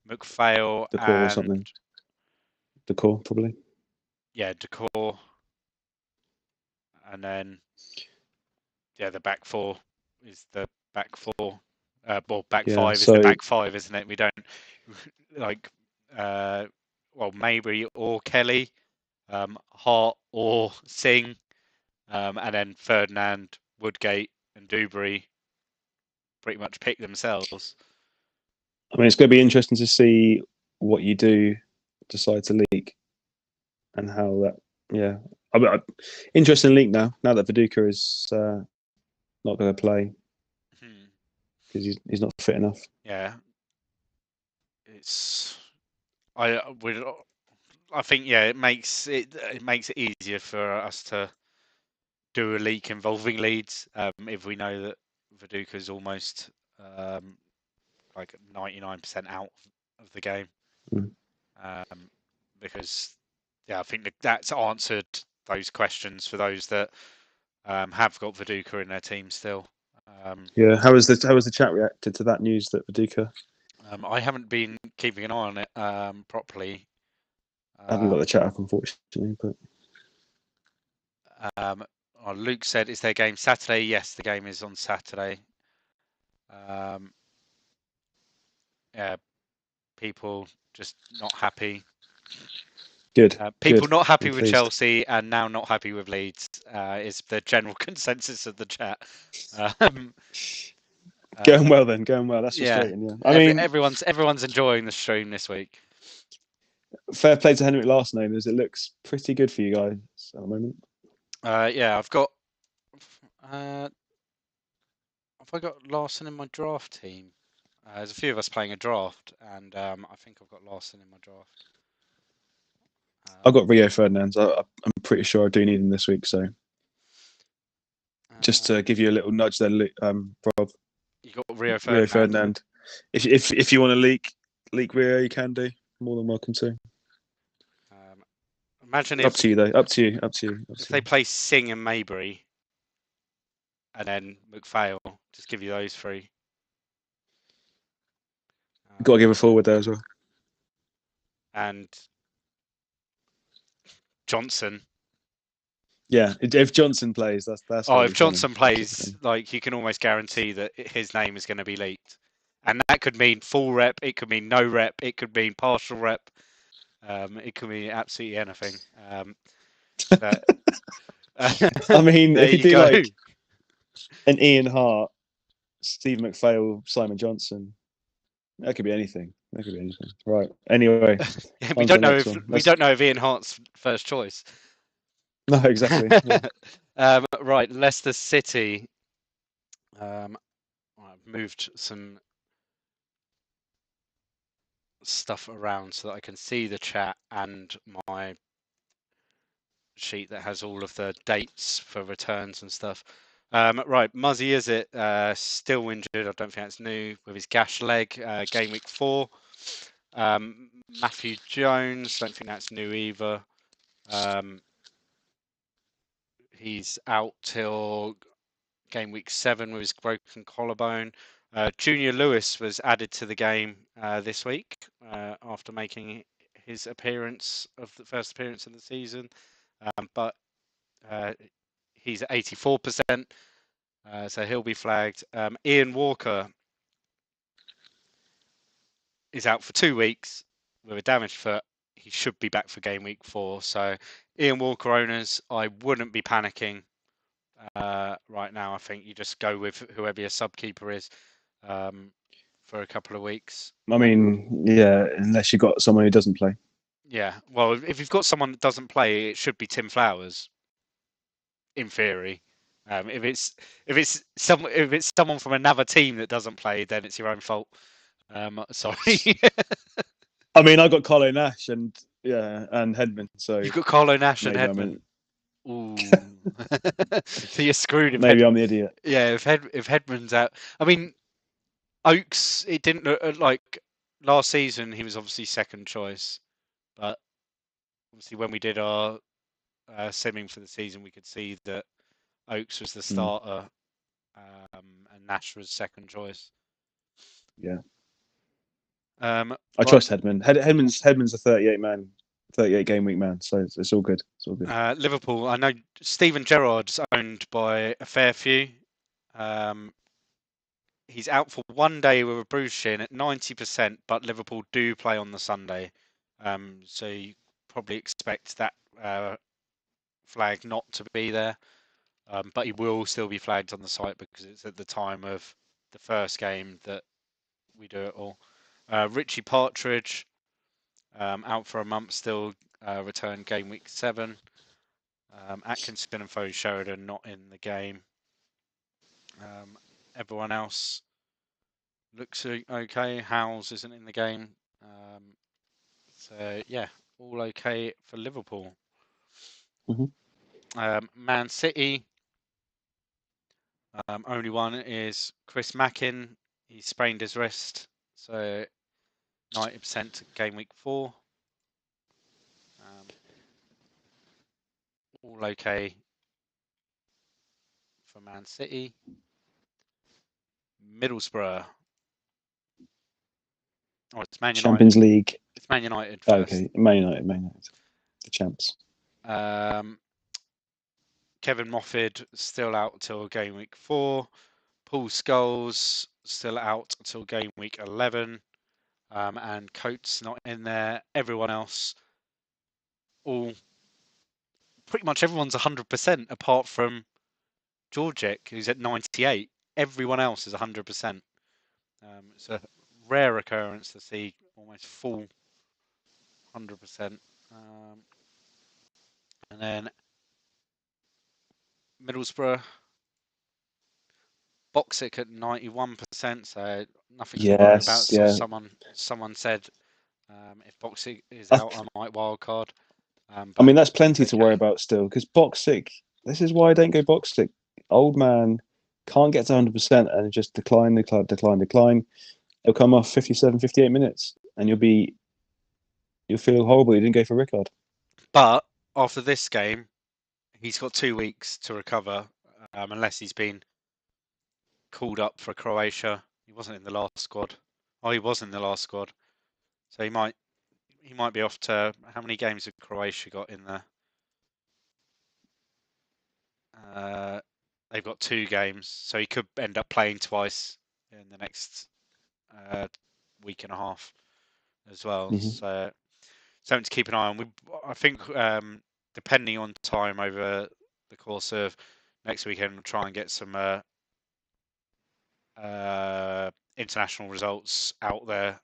Decor or something. Decor, probably. Yeah, Decor. And then the back 4 is the back 4. Back 5 is the back 5, isn't it? We don't Mabry or Kelly, Hart or Singh, and then Ferdinand, Woodgate and Dewberry pretty much pick themselves. I mean, it's going to be interesting to see what you do decide to leak and how that. Yeah, interesting leak now. Now that Viduka is not going to play because he's not fit enough. Yeah, I think it makes it easier for us to do a leak involving Leeds if we know that Viduka is almost like 99% out of the game. Because I think that's answered those questions for those that have got Viduka in their team still. Yeah, how was the chat reacted to that news that Viduka? I haven't been keeping an eye on it properly. I haven't got the chat up, unfortunately. But Luke said, "Is their game Saturday?" Yes, the game is on Saturday. Yeah, people just not happy. Good. People good. not happy I'm with pleased. Chelsea and now not happy with Leeds is the general consensus of the chat. Going well then. Going well. That's frustrating. Yeah. I mean, everyone's enjoying the stream this week. Fair play to Henrik Larsson, as it looks pretty good for you guys at the moment. I've got. Have I got Larsson in my draft team? There's a few of us playing a draft, and I think I've got Larsson in my draft. I've got Rio Ferdinand. I'm pretty sure I do need him this week. So just to give you a little nudge there, Rob. You got Rio Ferdinand. Rio Ferdinand. If you want to leak Rio, you can do. More than welcome to. Imagine up to you though. Up to you. If they play Singh and Maybury, and then McPhail, just give you those three. Got to give a forward there as well. And Johnson. Yeah, if Johnson plays, that's. If Johnson plays, like you can almost guarantee that his name is going to be leaked, and that could mean full rep, it could mean no rep, it could mean partial rep, it could mean absolutely anything. But, I mean, if you do go. like an Ian Hart, Steve McPhail, Simon Johnson, that could be anything. Right. Anyway, we don't know if Ian Hart's first choice. No, exactly. Yeah. Right, Leicester City. I've moved some stuff around so that I can see the chat and my sheet that has all of the dates for returns and stuff. Right, Muzzy is it still injured? I don't think that's new with his gash leg. Game week 4. Matthew Jones, don't think that's new either. He's out till game week 7 with his broken collarbone. Junior Lewis was added to the game this week after making his first appearance of the season, but he's at 84%, so he'll be flagged. Ian Walker is out for 2 weeks with a damaged foot. He should be back for game week 4. So Ian Walker owners, I wouldn't be panicking right now. I think you just go with whoever your subkeeper is for a couple of weeks. I mean, yeah, unless you've got someone who doesn't play. Yeah, well, if you've got someone that doesn't play, it should be Tim Flowers, in theory. If it's someone from another team that doesn't play, then it's your own fault. Sorry. I mean, I got Carlo Nash and Hedman. So you've got Carlo Nash and Hedman. Ooh. So you're screwed. If maybe I'm the idiot. Yeah, if Hedman's out, I mean, Oaks. It didn't look like last season. He was obviously second choice, but obviously when we did our simming for the season, we could see that Oaks was the starter, and Nash was second choice. Yeah. I trust Hedman. Hedman's a 38 game week man, so it's all good. It's all good. Liverpool. I know Steven Gerrard's owned by a fair few. He's out for 1 day with a bruised shin at 90%, but Liverpool do play on the Sunday, so you probably expect that flag not to be there. but he will still be flagged on the site because it's at the time of the first game that we do it all. Richie Partridge, out for a month still, returned game week 7. Atkinson and Foe Sheridan not in the game. Everyone else looks okay. Howes isn't in the game. So, yeah, all okay for Liverpool. Man City, only one is Chris Mackin. He sprained his wrist, so 90% game week 4. All okay for Man City. Middlesbrough. Oh, it's Man United. Champions League. It's Man United first. Okay, Man United, the champs. Kevin Moffat still out till game week 4. Paul Scholes still out until game week 11. And Coates not in there. Everyone else, pretty much everyone's 100% apart from Georgic, who's at 98. Everyone else is 100%. It's a rare occurrence to see almost full 100%. And then Middlesbrough, Boxic at 91%, so nothing to worry about. So someone said if Boxic is out, I might wildcard. I mean, that's plenty to worry about still, because Boxic, this is why I don't go Boxic. Old man can't get to 100% and just decline. He'll come off 57, 58 minutes, and you'll feel horrible you didn't go for Rickard. But after this game, he's got 2 weeks to recover, unless he's been called up for Croatia. He wasn't in the last squad. Oh, he was in the last squad, so he might be off to. How many games have Croatia got in there? They've got 2 games, so he could end up playing twice in the next week and a half as well. So something to keep an eye on. I think depending on time over the course of next weekend, we'll try and get some international results out there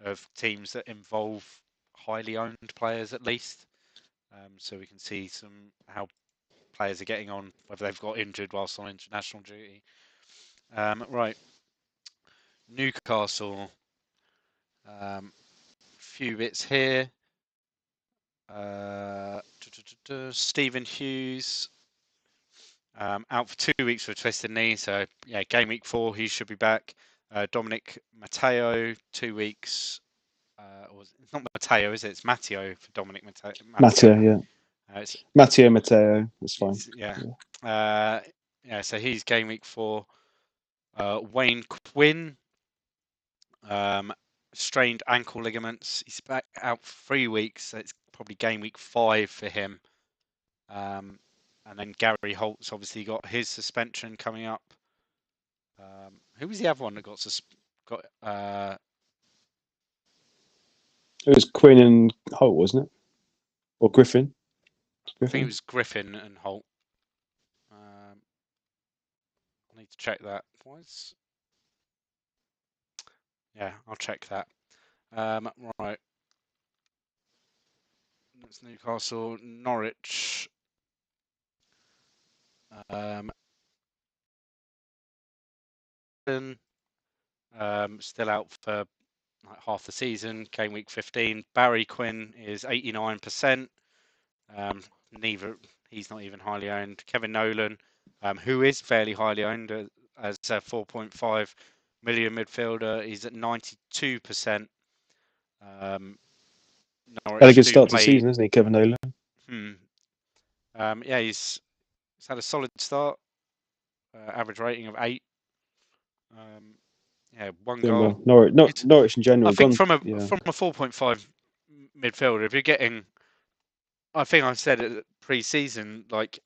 of teams that involve highly owned players at least, so we can see how players are getting on, whether they've got injured whilst on international duty. Right, Newcastle, few bits here. Stephen Hughes out for 2 weeks with a twisted knee, so yeah, game week 4 he should be back. Dominic Matteo, 2 weeks. It's not Matteo, is it? It's Matteo for Dominic Matteo. Matteo, yeah. Matteo. That's fine. Yeah. So he's game week 4. Wayne Quinn, strained ankle ligaments. He's back out for 3 weeks, so it's probably game week 5 for him. And then Gary Holt's obviously got his suspension coming up. Who was the other one that got It was Quinn and Holt, wasn't it? Or Griffin? I think it was Griffin and Holt. I need to check that. Yeah, I'll check that. Right. That's Newcastle. Norwich. Still out for like half the season. Game week 15. Barry Quinn is 89%. He's not even highly owned. Kevin Nolan, who is fairly highly owned as a 4.5 million midfielder, he's at 92%. Had a good start to the season, hasn't he, Kevin Nolan? Yeah, he's had a solid start. Average rating of 8. Yeah, 1 goal. Well. Norwich in general. I think from a 4.5 midfielder, if you're getting, I think I said it pre-season, like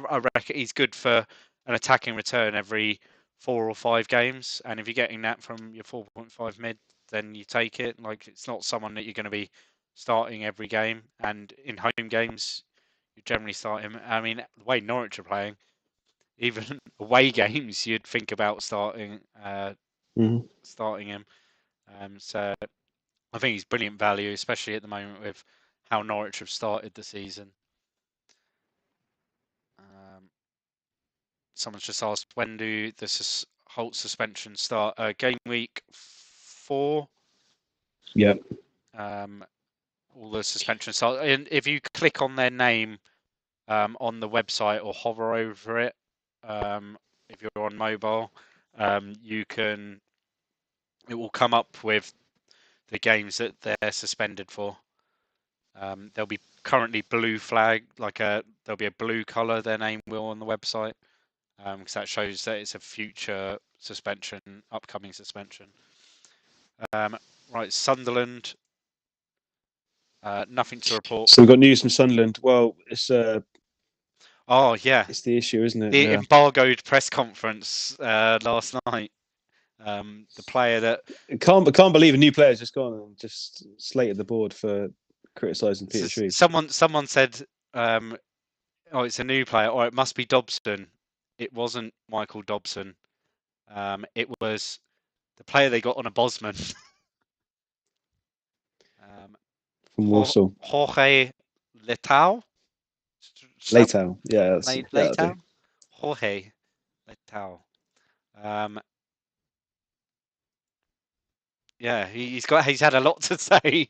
I reckon he's good for an attacking return every 4 or 5 games, and if you're getting that from your 4.5 mid, then you take it. Like, it's not someone that you're going to be starting every game, and in home games, you generally start him. I mean, the way Norwich are playing, even away games, you'd think about starting him. So I think he's brilliant value, especially at the moment with how Norwich have started the season. Someone's just asked, when do the Holt suspension start? Game week 4. Yeah. All the suspensions start. And if you click on their name on the website or hover over it, if you're on mobile, it will come up with the games that they're suspended for. There'll be currently blue flag, there'll be a blue colour, their name will on the website, because that shows that it's a future suspension, upcoming suspension. Right, Sunderland, nothing to report. So we've got news from Sunderland. Well, it's oh yeah, it's the issue, isn't it? The embargoed press conference last night. The player that can't believe a new player's just gone and just slated the board for criticising Peter Shreve. Someone said, "Oh, it's a new player, or it must be Dobson." It wasn't Michael Dobson. It was the player they got on a Bosman. From Warsaw. Jorge Leitao. Leitao, yeah, Leitao. Jorge Leitao. Yeah, he's had a lot to say.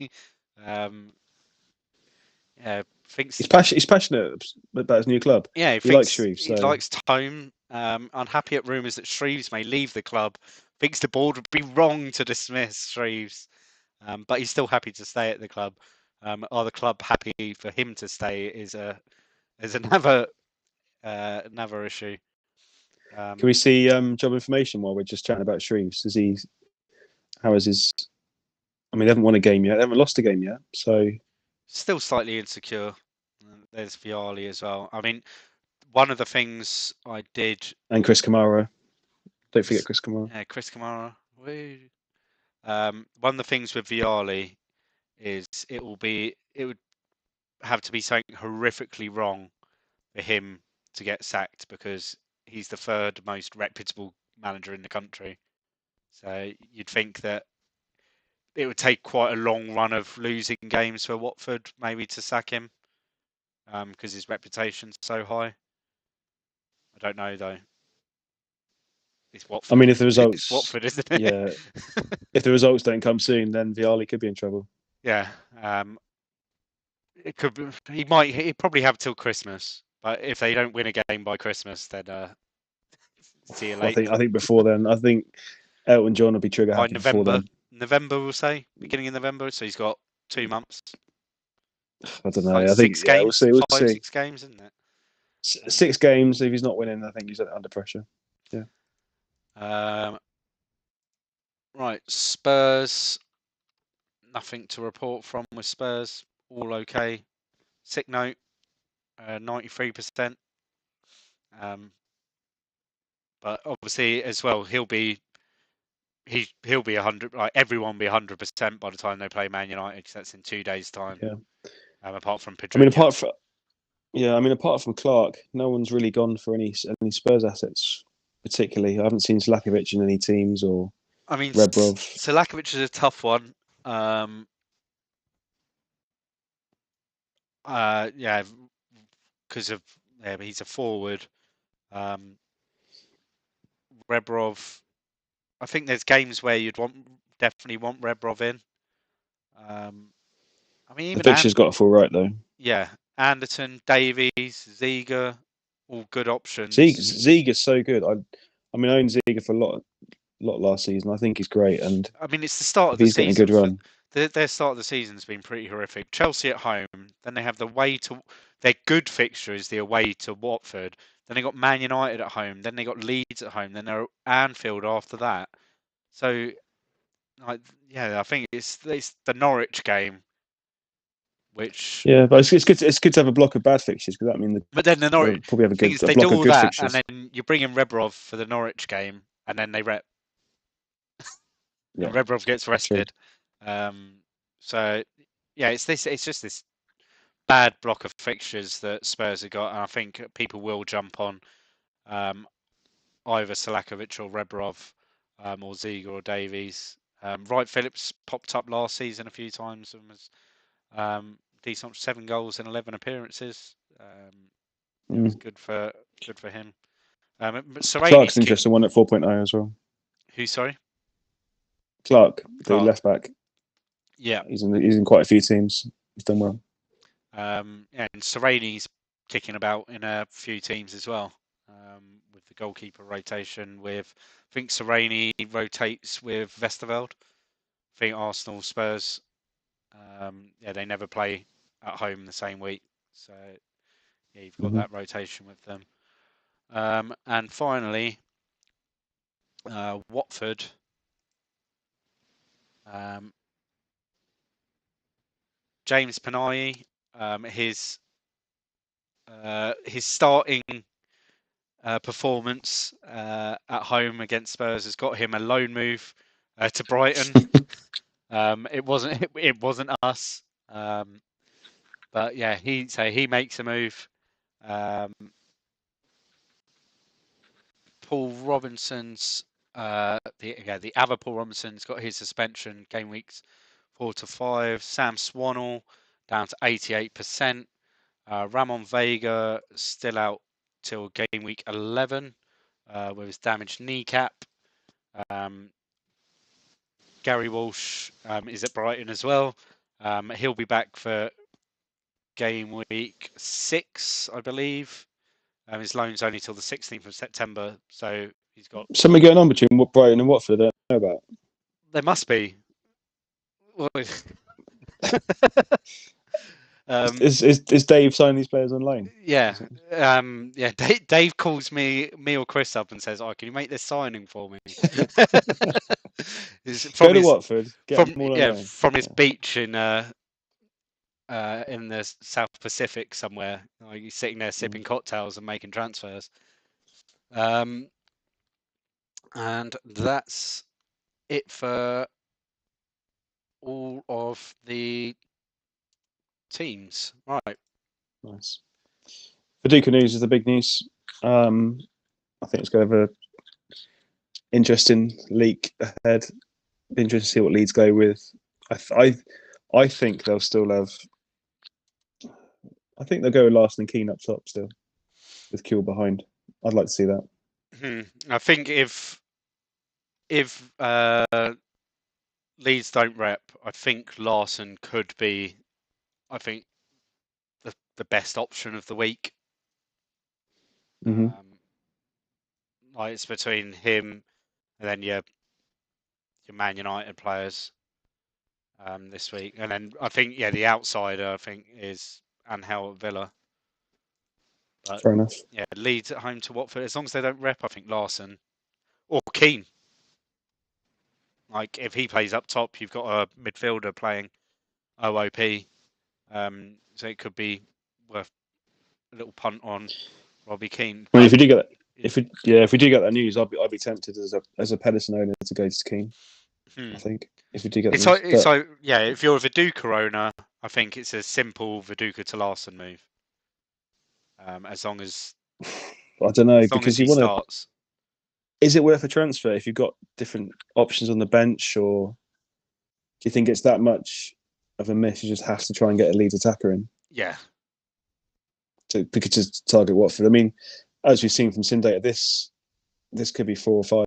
Yeah, thinks he's passionate about his new club. Yeah, he likes Shreve. He likes home. Unhappy at rumours that Shreves may leave the club. Thinks the board would be wrong to dismiss Shreves, but he's still happy to stay at the club. Are the club happy for him to stay? Is another issue. Can we see job information while we're just chatting about Shreves? How is his? I mean, they haven't won a game yet. They haven't lost a game yet. So still slightly insecure. There's Vialli as well. I mean, one of the things I did, and Chris Kamara. Don't forget Chris Kamara. Yeah, Chris Kamara. One of the things with Vialli is it would have to be something horrifically wrong for him to get sacked, because he's the third most reputable manager in the country. So you'd think that it would take quite a long run of losing games for Watford maybe to sack him, because his reputation's so high. I don't know though. It's Watford. I mean, if the results, it's Watford, isn't it? Yeah. If the results don't come soon, then Vialli could be in trouble. Yeah. It could be, he'd probably have till Christmas, but if they don't win a game by Christmas, then see you later. I think before then, I think Elton John will be trigger happy before then. November, we'll say, beginning of November. So he's got 2 months. I don't know. I think 6 games, we'll see. We'll see. 6 games, isn't it? 6 games. If he's not winning, I think he's under pressure. Yeah. Right, Spurs. Nothing to report from with Spurs. All okay. Sick note. 93%. But obviously, as well, he'll be 100. Like everyone will be 100% by the time they play Man United, because that's in 2 days' time. Yeah. Apart from Pedro. I mean, apart from Clark, no one's really gone for any Spurs assets particularly. I haven't seen Slakovic in any teams or. I mean, Rebrov. Slakovic is a tough one. Yeah, because of he's a forward. Rebrov, I think there's games where you'd definitely want Rebrov in. I mean, even the fixture's got to fall right though. Yeah, Anderton, Davies, Ziege, all good options. Ziege's so good. I mean, I owned Ziege for a lot last season. I think he's great, and I mean, it's the start of the season. He's getting a good run. Their start of the season's been pretty horrific. Chelsea at home, then they have their good fixture is the away to Watford. Then they got Man United at home. Then they got Leeds at home. Then they're Anfield after that. So, I think it's the Norwich game, which but it's good. It's good to have a block of bad fixtures, because that means but then the Norwich probably have a block they do all of good that, fixtures. and then you bring in Rebrov for the Norwich game, and then they rep. Yeah, Rebrov gets rested. So yeah, it's just this bad block of fixtures that Spurs have got, and I think people will jump on either Salakovic or Rebrov, or Ziege or Davies. Wright Phillips popped up last season a few times and was decent, 7 goals in 11 appearances. It was good for him. But Clark's Serrani's an interesting one at 4.0 as well. Who? Sorry, Clark, the Clark. left back. Yeah, he's in quite a few teams. He's done well. and Serrani's kicking about in a few teams as well. With the goalkeeper rotation, I think Serrani rotates with Westerveld. I think Arsenal, Spurs, they never play at home the same week, so yeah, you've got that rotation with them. And finally, Watford. James Panayi, his starting performance at home against Spurs has got him a loan move to Brighton. It wasn't us, but yeah, he makes a move. Paul Robinson's the other Paul Robinson's got his suspension game weeks 4 to 5. Sam Swannell down to 88%. Ramon Vega still out till game week 11 with his damaged kneecap. Gary Walsh is at Brighton as well. He'll be back for game week 6, I believe. His loan's only till the 16th of September, so he's got something going on between Brighton and Watford I don't know about. There must be. Well, is Dave signing these players on loan? Yeah, Dave calls me or Chris up and says, "Oh, can you make this signing for me?" Go to Watford, get them all on loan. From his beach in the South Pacific somewhere. He's sitting there sipping cocktails and making transfers. And that's it for all of the teams. Right. Nice. Viduka news is the big news. I think it's going to have an interesting leak ahead. Be interesting to see what Leeds go with. I think they'll still have. I think they'll go with Larson and Keane up top still, with Kuehl behind. I'd like to see that. I think if Leeds don't rep, I think Larson could be, the best option of the week. Like it's between him and then your Man United players this week, and then I think the outsider I think is Angel at Villa. But, fair enough. Yeah, Leeds at home to Watford. As long as they don't rep, I think Larson or Keane. Like if he plays up top, you've got a midfielder playing OOP, so it could be worth a little punt on Robbie Keane. Well, if we do get that news, I'd be tempted as a Pedersen owner to go to Keane. I think if we do get that news, if you're a Viduka owner, I think it's a simple Viduka to Larson move. As long as I don't know because he starts. Is it worth a transfer if you've got different options on the bench, or do you think it's that much of a miss? You just have to try and get a Leeds attacker in. Yeah. Because to target Watford. I mean, as we've seen from Sindata, this could be 4 or 5.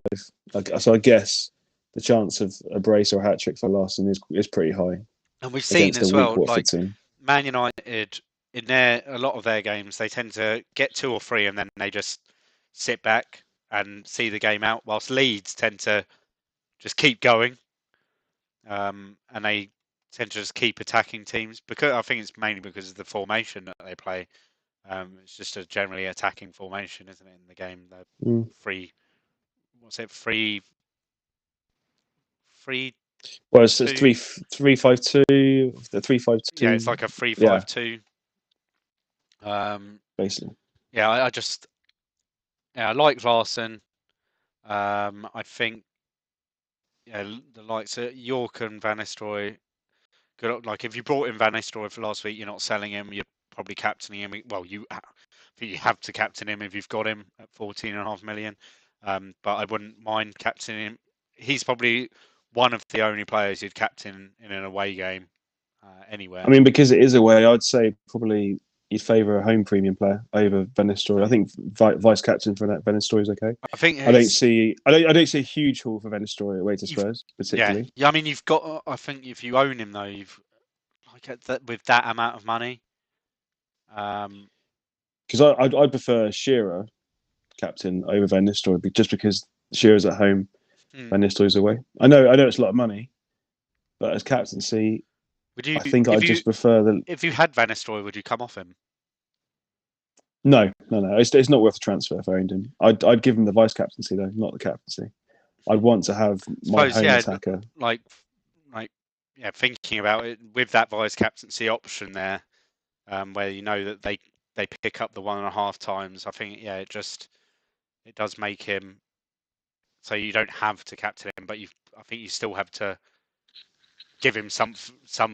So I guess the chance of a brace or a hat trick for Larson is pretty high. And we've seen as well, like Man United in a lot of their games, they tend to get 2 or 3 and then they just sit back and see the game out, whilst Leeds tend to just keep going, and they tend to just keep attacking teams, because I think it's mainly because of the formation that they play. It's just a generally attacking formation, isn't it, in the game? They're free. What's it? Free. Well, it's 3-5-2. The 3-5-2. Yeah, it's like a 3-5-2. Basically. Yeah, I like Larson. I think the likes of York and Van Nistelooy. Good. Like if you brought in Van Nistelooy for last week, you're not selling him. You're probably captaining him. Well, I think you have to captain him if you've got him at 14.5 million. But I wouldn't mind captaining him. He's probably one of the only players you'd captain in an away game anywhere. I mean, because it is away, I'd say probably you'd favour a home premium player over Van Nistelooy. I think vice captain for that Van Nistelooy is okay. I think I don't see a huge haul for Van Nistelooy away to Spurs particularly. Yeah. I mean, you've got. I think if you own him though, you've with that amount of money. Because I prefer Shearer captain over Van Nistelrooy just because Shearer's at home, Van Nistelrooy's away. I know it's a lot of money, but as captaincy, I think I just prefer the. If you had Van Nistelrooy, would you come off him? No. It's not worth the transfer if I owned him. I'd give him the vice captaincy though, not the captaincy. I'd want to have my home attacker. Thinking about it with that vice captaincy option there, where you know that they pick up the 1.5 times. I think it does make him so you don't have to captain him, but I think you still have to give him some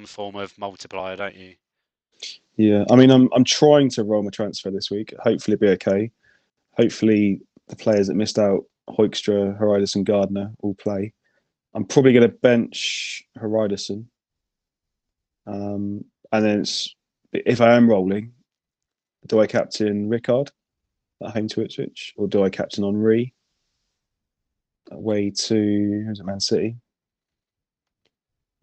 form of multiplier, don't you? Yeah, I mean, I'm trying to roll my transfer this week. Hopefully, it'll be okay. Hopefully, the players that missed out, Hoekstra, Heridas, and Gardner, all play. I'm probably going to bench Heridas. And then if I am rolling, do I captain Rickard at home to Ipswich, or do I captain Henry away to Man City?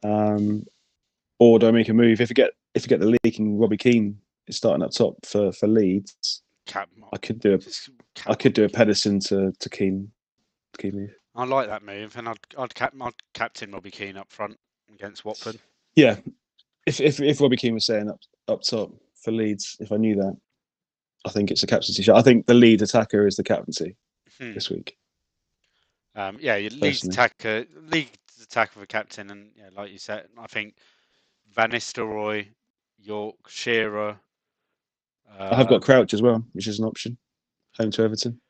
Or do I make a move if you get the leaking Robbie Keane is starting up top for Leeds? I could do a Pedersen to Keane move. I like that move, and I'd captain Robbie Keane up front against Watford. Yeah, if Robbie Keane was saying up top for Leeds, if I knew that, I think it's a captaincy shot. I think the lead attacker is the captaincy this week. Your Leeds attacker for captain, and like you said, I think Van Nistelrooy, York, Shearer. I have got Crouch as well, which is an option. Home to Everton.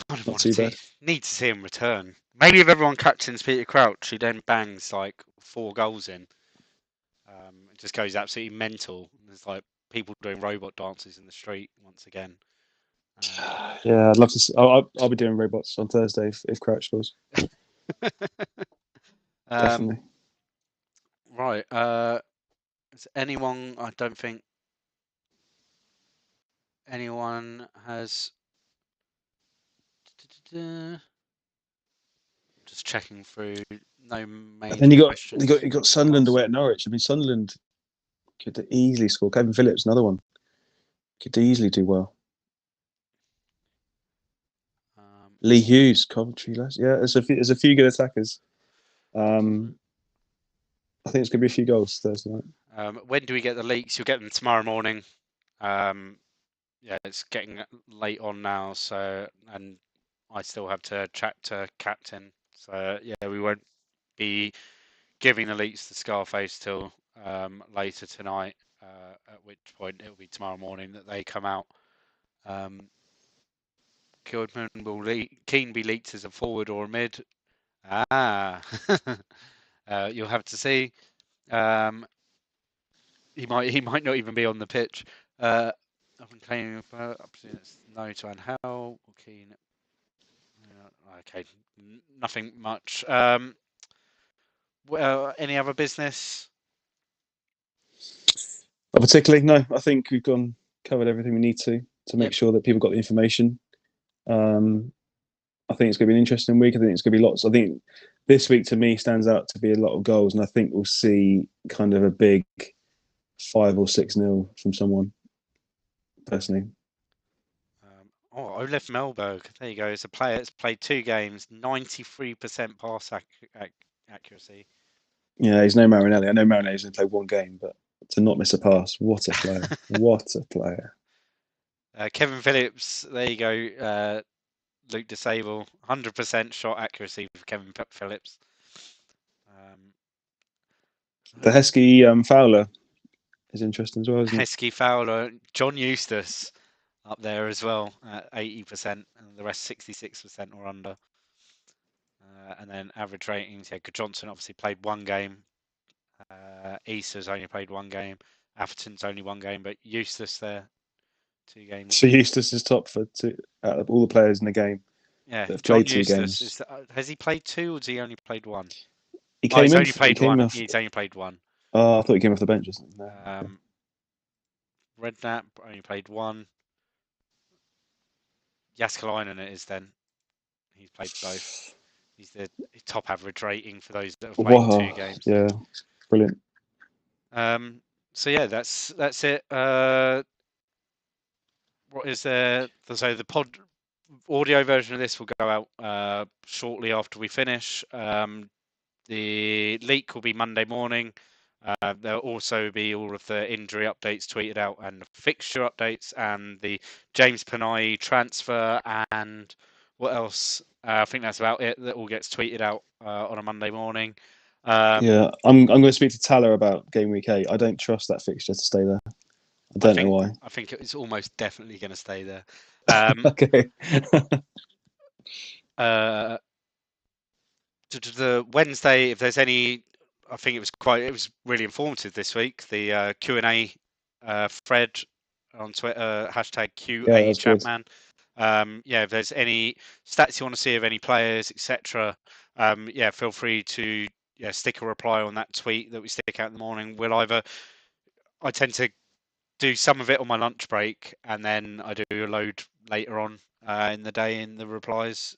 Not too bad. Need to see him return. Maybe if everyone captains Peter Crouch, he then bangs like 4 goals in. It just goes absolutely mental. There's like people doing robot dances in the street once again. Yeah, I'd love to see. I'll be doing robots on Thursday if Crouch scores. Definitely. Right. Is anyone? I don't think anyone has. Just checking through. No major. And then you got Sunderland away at Norwich. I mean, Sunderland could easily score. Kevin Phillips, another one, could easily do well. Lee Hughes, Coventry. Yeah, there's a few good attackers. I think it's going to be a few goals Thursday night. When do we get the leaks? You'll get them tomorrow morning. It's getting late on now, so and I still have to chat to captain. So we won't be giving the leaks to Scarface till later tonight. At which point it will be tomorrow morning that they come out. Keane be leaked as a forward or a mid. You'll have to see. He might not even be on the pitch. I've been claiming for no to Angel. Keane. Okay, nothing much. Well, any other business? Not particularly, no. I think we've covered everything we need to make sure that people got the information. I think it's going to be an interesting week. I think it's going to be lots. I think this week to me stands out to be a lot of goals, and I think we'll see kind of a big 5 or 6-0 from someone. Personally. Olaf Melberg. There you go. It's a player that's played 2 games, 93% pass accuracy. Yeah, he's no Marinelli. I know Marinelli's only played 1 game, but to not miss a pass, what a player! What a player! Kevin Phillips. There you go. Luke Disable, 100% shot accuracy for Kevin Phillips. The Heskey Fowler is interesting as well, isn't it? Heskey Fowler, John Eustace up there as well at 80%, and the rest 66% or under. And then average ratings, Johnson obviously played 1 game. Issa's only played 1 game. Atherton's only 1 game, but Eustace there, 2 games. So Eustace is top for 2 out of all the players in the game Yeah, that have John played 2 Eustace games. has he played 2 or has he only played 1? He Oh, came he's in. only He played came 1. off. He's only played 1. Oh, I thought he came off the bench or something. No. Okay. Redknapp only played 1. Jaskalainen it is then. He's played both. He's the top average rating for those that have played 2 games. Yeah, brilliant. So yeah, that's it. What is there? So the pod audio version of this will go out shortly after we finish. The leak will be Monday morning. There'll also be all of the injury updates tweeted out and the fixture updates and the James Panay transfer and what else? I think that's about it. That all gets tweeted out on a Monday morning. Yeah, I'm going to speak to Taylor about game week 8. I don't trust that fixture to stay there. I don't know why. I think it's almost definitely going to stay there. Okay. The Wednesday, if there's any, I think it was really informative this week. The Q&A thread on Twitter, hashtag Yeah, that's good. ChampMan. If there's any stats you want to see of any players, etc., feel free to stick a reply on that tweet that we stick out in the morning. I tend to do some of it on my lunch break, and then I do a load later on in the day in the replies.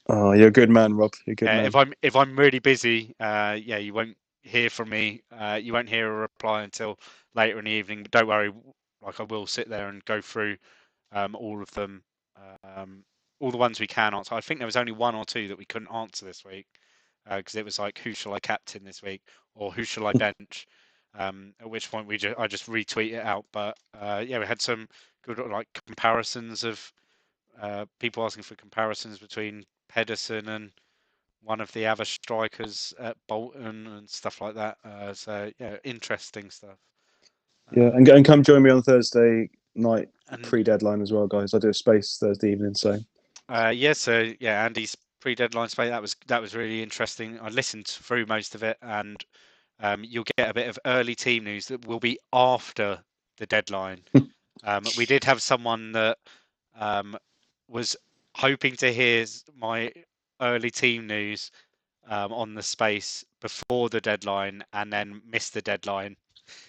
Oh, you're a good man, Rob. You're a good man. If I'm really busy, you won't hear from me. You won't hear a reply until later in the evening. But don't worry, like I will sit there and go through all of them, all the ones we can answer. I think there was only 1 or 2 that we couldn't answer this week because it was like, who shall I captain this week, or who shall I bench? At which point I just retweet it out. But we had some good like comparisons of people asking for comparisons between Pedersen and one of the other strikers at Bolton and stuff like that. Interesting stuff. Yeah, and come join me on Thursday night And pre-deadline as well, guys. I do a space Thursday evening, so Andy's pre-deadline space that was really interesting. I listened through most of it, and you'll get a bit of early team news that will be after the deadline. We did have someone that was hoping to hear my early team news on the space before the deadline and then missed the deadline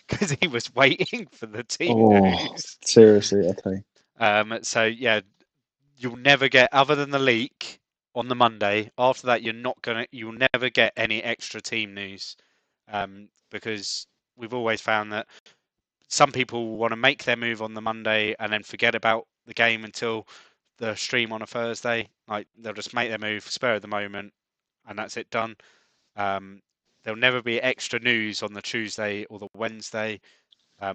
because he was waiting for the team news. Seriously, okay. You'll never get, other than the leak on the Monday. After that, you'll never get any extra team news because we've always found that some people want to make their move on the Monday and then forget about the game until the stream on a Thursday. Like they'll just make their move, spur of the moment, and that's it done. There'll never be extra news on the Tuesday or the Wednesday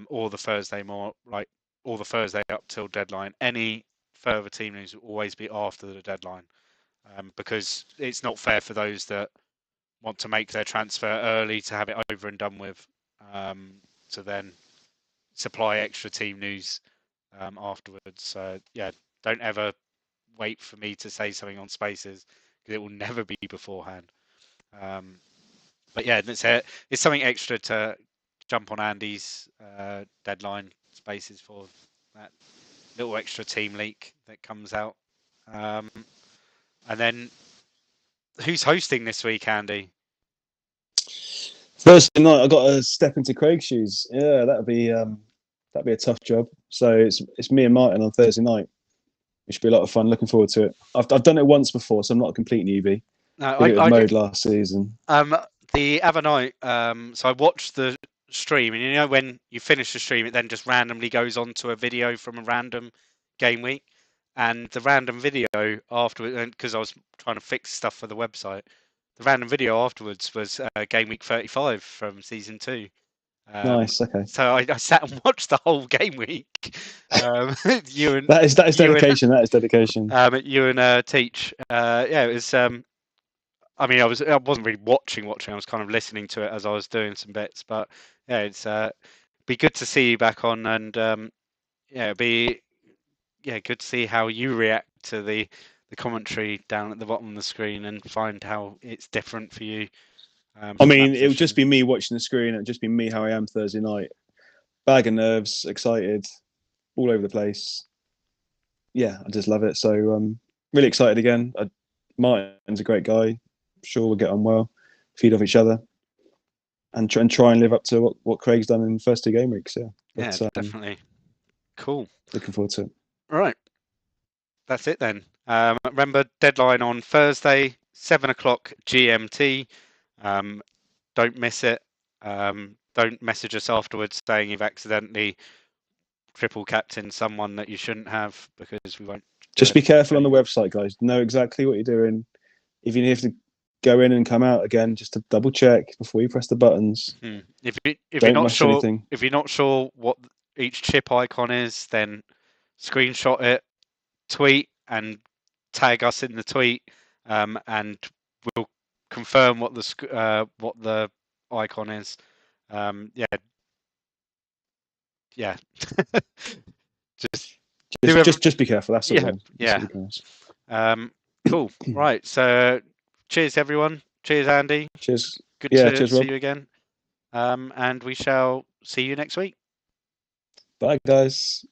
or the Thursday or the Thursday up till deadline. Any further team news will always be after the deadline because it's not fair for those that want to make their transfer early to have it over and done with to then supply extra team news afterwards. So don't ever wait for me to say something on Spaces because it will never be beforehand. It's something extra to jump on Andy's deadline Spaces for that little extra team leak that comes out. And then who's hosting this week, Andy? Thursday night, I got to step into Craig's shoes. Yeah, that'd be a tough job. So it's me and Martin on Thursday night. It should be a lot of fun. Looking forward to it. I've done it once before, so I'm not a complete newbie. Did it with Mode last season. The other night, so I watched the stream, and you know when you finish the stream, it then just randomly goes on to a video from a random game week, and the random video afterwards, because I was trying to fix stuff for the website, the random video afterwards was game week 35 from season 2. Nice. Okay. So I sat and watched the whole game week. That is dedication. That is dedication. You and Teach. It was. I wasn't really watching. I was kind of listening to it as I was doing some bits. But it's be good to see you back on, and it'd be good to see how you react to the commentary down at the bottom of the screen and find how it's different for you. It would just be me watching the screen. It would just be me how I am Thursday night. bag of nerves, excited, all over the place. Yeah, I just love it. So really excited again. Martin's a great guy. I'm sure we'll get on well, feed off each other, and try and live up to what Craig's done in the first 2 game weeks. Yeah, Yeah, definitely. Cool. Looking forward to it. All right. That's it then. Remember, deadline on Thursday, 7 o'clock GMT. Don't miss it. Don't message us afterwards saying you've accidentally triple captained someone that you shouldn't have, because we won't. Just be careful on the website, guys. Know exactly what you're doing. If you need to go in and come out again, just to double check before you press the buttons. If you're not sure, anything. if you're not sure what each chip icon is, then screenshot it, tweet, and tag us in the tweet, and we'll confirm what the icon is. Yeah. Just be careful. That's all. Yeah. Cool. Right. So, cheers everyone. Cheers, Andy. Cheers. Good to cheers, see Rob. you again. And we shall see you next week. Bye, guys.